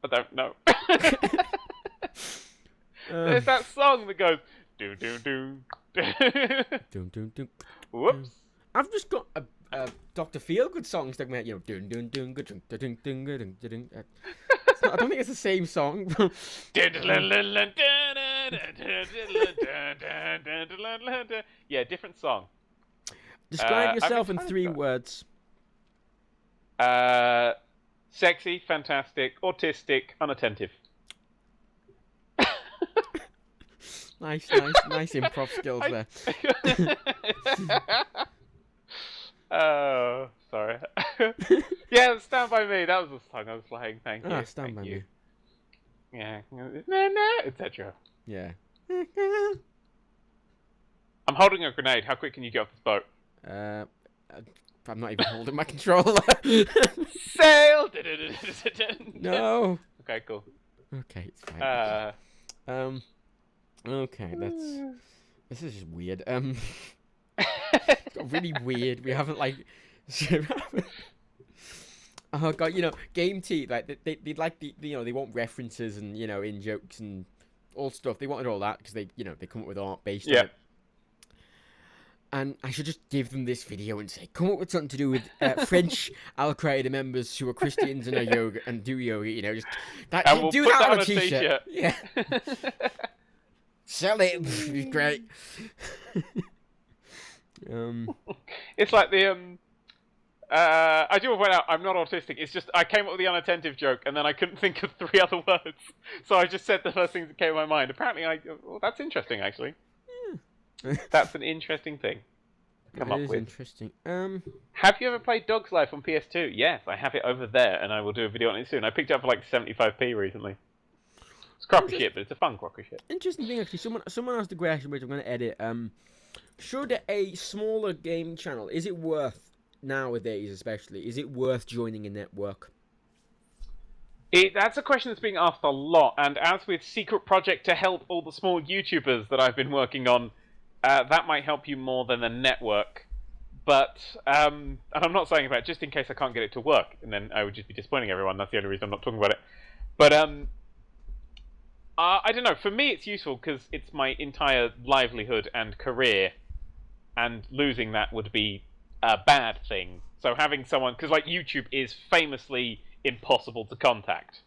I don't know. There's that song that goes do do do. Dun, dun, dun. Whoops. I've just got a Dr. Feelgood song stuck in my head, you know, dun dun dun dun dun dun dun dun dun. I don't think it's the same song. Yeah, different song. Describe yourself I've in been 3 trying to- words. Sexy, fantastic, autistic, unattentive. Nice improv skills there. Oh, sorry. Yeah, Stand By Me. That was the song I was playing. Thank you. Stand By Me. Yeah. Nah, etc. Yeah. I'm holding a grenade. How quick can you get off this boat? I'm not even holding my controller. Sail! No. Okay, cool. Okay, it's fine. Okay, this is just weird. It's got really weird. We haven't like. Oh god, you know, Game T, like they'd like they want references and in jokes and all stuff. They wanted all that because they come up with art based on it. And I should just give them this video and say, come up with something to do with French Al Qaeda members who are Christians and do yoga. Just that. And we'll do put that on on a a t-shirt. Yeah. Sell it. It's great. It's like the I do point out I'm not autistic. It's just I came up with the unattentive joke and then I couldn't think of 3 other words, so I just said the first things that came to my mind. Apparently, that's interesting actually. That's an interesting thing to come up with. Interesting. Have you ever played Dog's Life on PS2? Yes, I have it over there, and I will do a video on it soon. I picked it up for like 75p recently. It's crocky shit, but it's a fun crocky shit. Interesting thing, actually. Someone asked the question, which I'm going to edit. Should a smaller game channel, is it worth, nowadays especially, is it worth joining a network? That's a question that's being asked a lot, and as with Secret Project to help all the small YouTubers that I've been working on, that might help you more than a network. But, and I'm not saying about it just in case I can't get it to work, and then I would just be disappointing everyone. That's the only reason I'm not talking about it. But, I don't know. For me, it's useful because it's my entire livelihood and career, and losing that would be a bad thing. So having someone, because like YouTube is famously impossible to contact.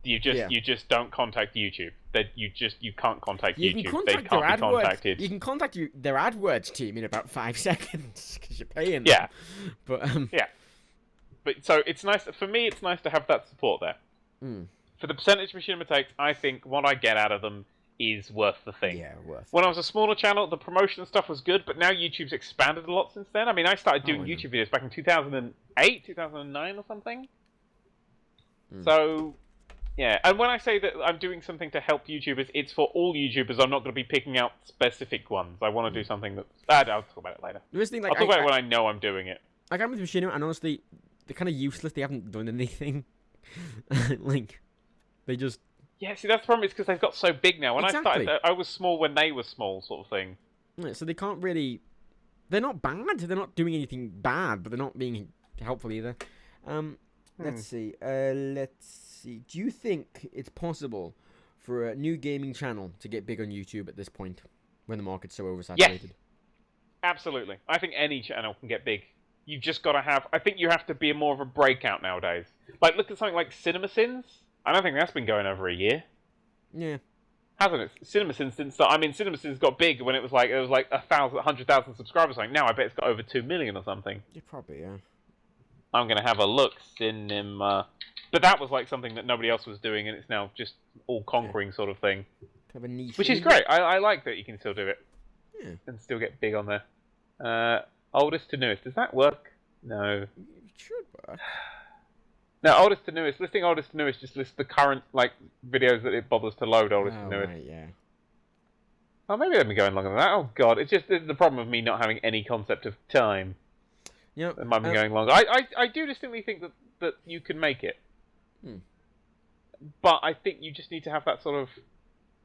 You just don't contact YouTube. You can't contact YouTube. They can't be contacted. You can contact their AdWords team in about 5 seconds because you're paying them. Yeah, but yeah. But so it's nice for me. It's nice to have that support there. For the percentage Machinima takes, I think what I get out of them is worth the thing. Yeah, worth. When I was a smaller channel, the promotion stuff was good, but now YouTube's expanded a lot since then. I mean, I started doing YouTube videos back in 2008, 2009 or something. So, yeah. And when I say that I'm doing something to help YouTubers, it's for all YouTubers. I'm not going to be picking out specific ones. I want to do something that's... I'll talk about it later. I'll talk about it when I know I'm doing it. Like, I'm with Machinima, and honestly, they're kind of useless. They haven't done anything. Like, they just... Yeah, see, that's the problem. It's because they've got so big now. When I started, I was small when they were small, sort of thing. Yeah, so they can't really... They're not bad. They're not doing anything bad, but they're not being helpful either. Let's see. Do you think it's possible for a new gaming channel to get big on YouTube at this point, when the market's so oversaturated? Yes. Absolutely. I think any channel can get big. You've just got to have... I think you have to be more of a breakout nowadays. Like, look at something like CinemaSins. I don't think that's been going over a year. Yeah. Hasn't it? CinemaSins didn't start... I mean, CinemaSins got big when it was like 100,000 subscribers. Like, now I bet it's got over 2 million or something. Yeah, probably, yeah. I'm going to have a look. Cinema... But that was like something that nobody else was doing, and it's now just all-conquering sort of thing. Kind of a niche. Which is great. I like that you can still do it. Yeah. And still get big on there. Oldest to newest. Does that work? No. It should work. No, oldest to newest. Listing oldest to newest just lists the current videos that it bothers to load oldest to newest. Right, yeah. Oh, maybe let me go in longer than that. Oh god, it's the problem of me not having any concept of time. Yeah. It might be going longer. I do distinctly think that you can make it. But I think you just need to have that sort of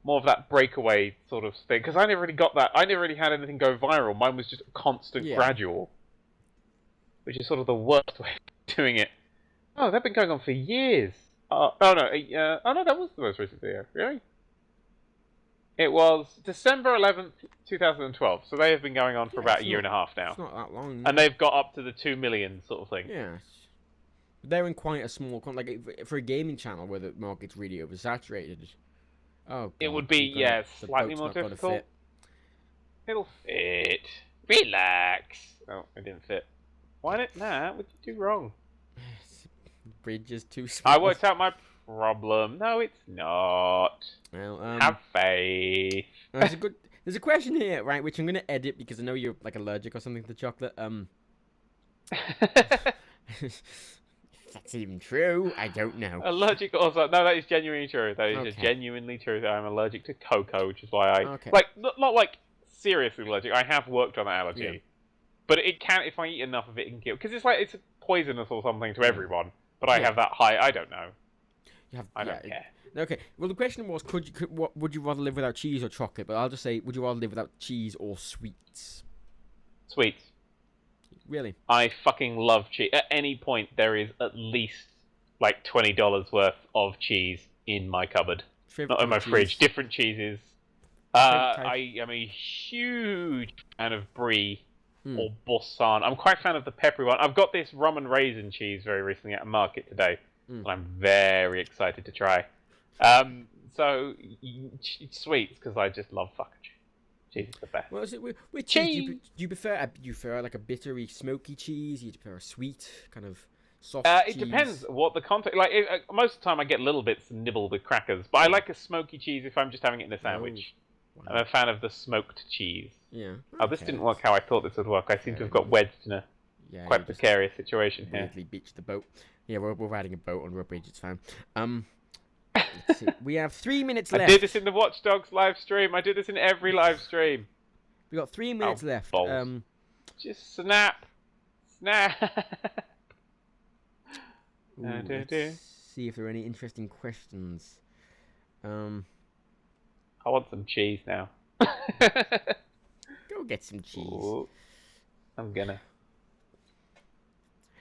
more of that breakaway sort of thing, because I never really got that. I never really had anything go viral. Mine was just constant, gradual, which is sort of the worst way of doing it. Oh, they've been going on for years. Oh no, oh no, that was the most recent video. Really? It was December 11th, 2012. So they have been going on for about a year and a half now. It's not that long. And they've got up to the 2 million sort of thing. Yeah. They're in quite a small for a gaming channel where the market's really oversaturated. Oh, God, it would be the slightly boat's more not gonna difficult. fit. It'll fit. Relax. Oh, it didn't fit. Why did What did you do wrong? The bridge is too small. I worked out my problem. No, it's not. Well, Have faith. There's a question here, right, which I'm gonna edit because I know you're like allergic or something to chocolate. If that's even true, I don't know. Allergic also? No, that is genuinely true. That is Okay. genuinely true. That I'm allergic to cocoa, which is why I Okay. like not like seriously allergic. I have worked on that allergy, Yeah. but it can if I eat enough of it, it can kill. Because it's poisonous or something to everyone. But I Yeah. have that high. I don't know. I don't care. Okay. Well, the question was, what would you rather live without cheese or chocolate? But I'll just say, would you rather live without cheese or sweets? Sweets. Really? I fucking love cheese. At any point, there is at least like $20 worth of cheese in my cupboard. Not in my fridge. Different cheeses. I am a huge fan of brie or boursin. I'm quite a fan of the peppery one. I've got this rum and raisin cheese very recently at a market today, and I'm very excited to try. Sweets because I just love fucking cheese. Cheese is the best. Well, is it with cheese? Do you prefer like a bittery, smoky cheese? Do you prefer a sweet kind of soft cheese? It depends what the context. Like most of the time, I get little bits and nibble with crackers, but I like a smoky cheese if I'm just having it in a sandwich. Wow. I'm a fan of the smoked cheese. Yeah. Oh, this didn't work how I thought this would work. I seem to have got wedged in a quite precarious situation here. Weirdly beached the boat. Yeah, we're riding a boat on a bridge. It's fine. Let's see. We have 3 minutes left. I did this in the Watch Dogs live stream. I did this in every live stream. We got 3 minutes left. Balls. Just snap. Let's see if there are any interesting questions. I want some cheese now. Go get some cheese. Ooh, I'm gonna.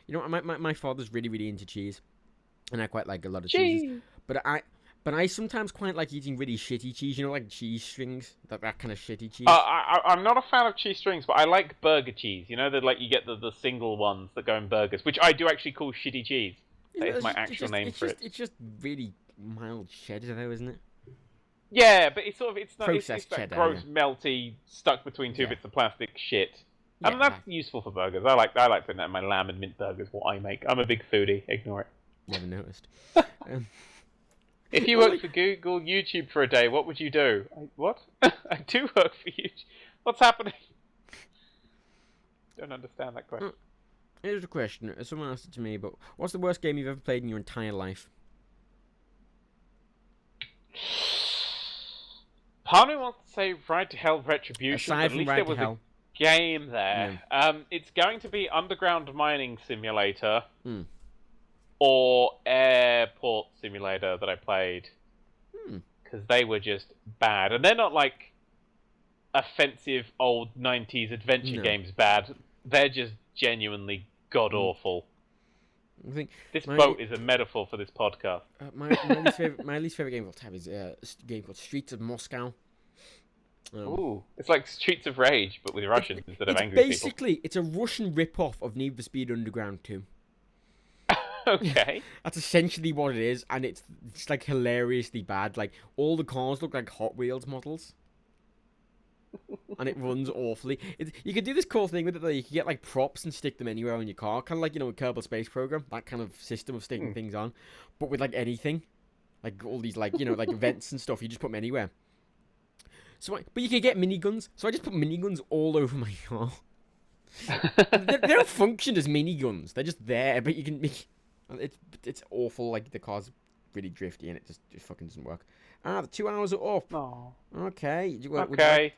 You know, my father's really, really into cheese, and I quite like a lot of cheeses. But I sometimes quite like eating really shitty cheese. You know, like cheese strings, that kind of shitty cheese. I'm not a fan of cheese strings, but I like burger cheese. You know, that like you get the single ones that go in burgers, which I do actually call shitty cheese. That is my actual name for it. It's just really mild cheddar, though, isn't it? Yeah, but it's not. It's Processed that cheddar, gross, melty, stuck between two bits of plastic shit. Yeah, And that's useful for burgers. I like putting that in my lamb and mint burgers. What I make. I'm a big foodie. Ignore it. Never noticed. If you worked for Google YouTube for a day, what would you do? What? I do work for YouTube. What's happening? Don't understand that question. Here's a question. Someone asked it to me, but what's the worst game you've ever played in your entire life? Part of me wants to say Ride to Hell Retribution, Aside but at from least Ride there to was Hell. a game there. It's going to be Underground Mining Simulator or Airport Simulator that I played. Because they were just bad. And they're not like offensive old 90s adventure games bad. They're just genuinely god-awful. I think this boat is a metaphor for this podcast. My least favorite game of all time is a game called Streets of Moscow. Ooh, it's like Streets of Rage, but with Russians instead of angry people. It's a Russian rip-off of Need for Speed Underground 2. Okay. That's essentially what it is, and it's like hilariously bad. Like, all the cars look like Hot Wheels models. And it runs awfully. You can do this cool thing with it, though. You can get, like, props and stick them anywhere on your car. Kind of like, a Kerbal Space Program. That kind of system of sticking things on. But with, like, anything. Like, all these, like, like, events and stuff. You just put them anywhere. But you can get miniguns. So I just put miniguns all over my car. they don't function as miniguns. They're just there, but you can make... It's awful. Like, the car's really drifty, and it just fucking doesn't work. The 2 hours are up. Oh. Okay. Okay.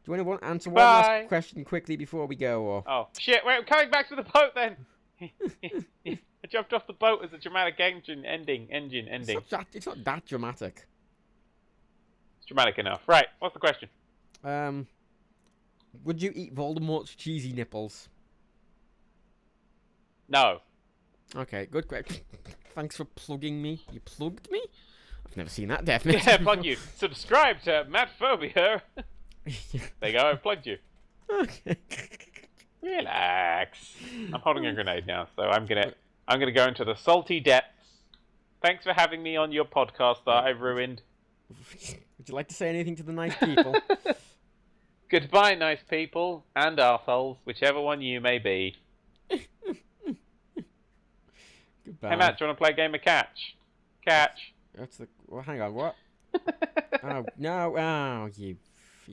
Do you want to answer one last question quickly before we go? Or? Oh, shit. Wait, I'm coming back to the boat then. I jumped off the boat as a dramatic engine ending. It's not that dramatic. It's dramatic enough. Right, what's the question? Would you eat Voldemort's cheesy nipples? No. Okay, good question. Thanks for plugging me. You plugged me? I've never seen that death message Yeah, before. plug you. Subscribe to Mattphobia. There you go, I plugged you. Okay. Relax. I'm holding a grenade now, so I'm gonna go into the salty depths. Thanks for having me on your podcast that I've ruined. Would you like to say anything to the nice people? Goodbye, nice people and arseholes, whichever one you may be. Goodbye. Hey Matt, do you want to play a game of catch? Catch. That's the. Well, hang on. What? Oh no! Oh, you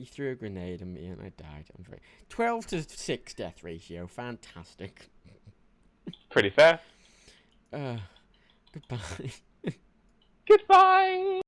threw a grenade at me and I died. I'm very 12-6 death ratio. Fantastic. Pretty fair. Goodbye. Goodbye.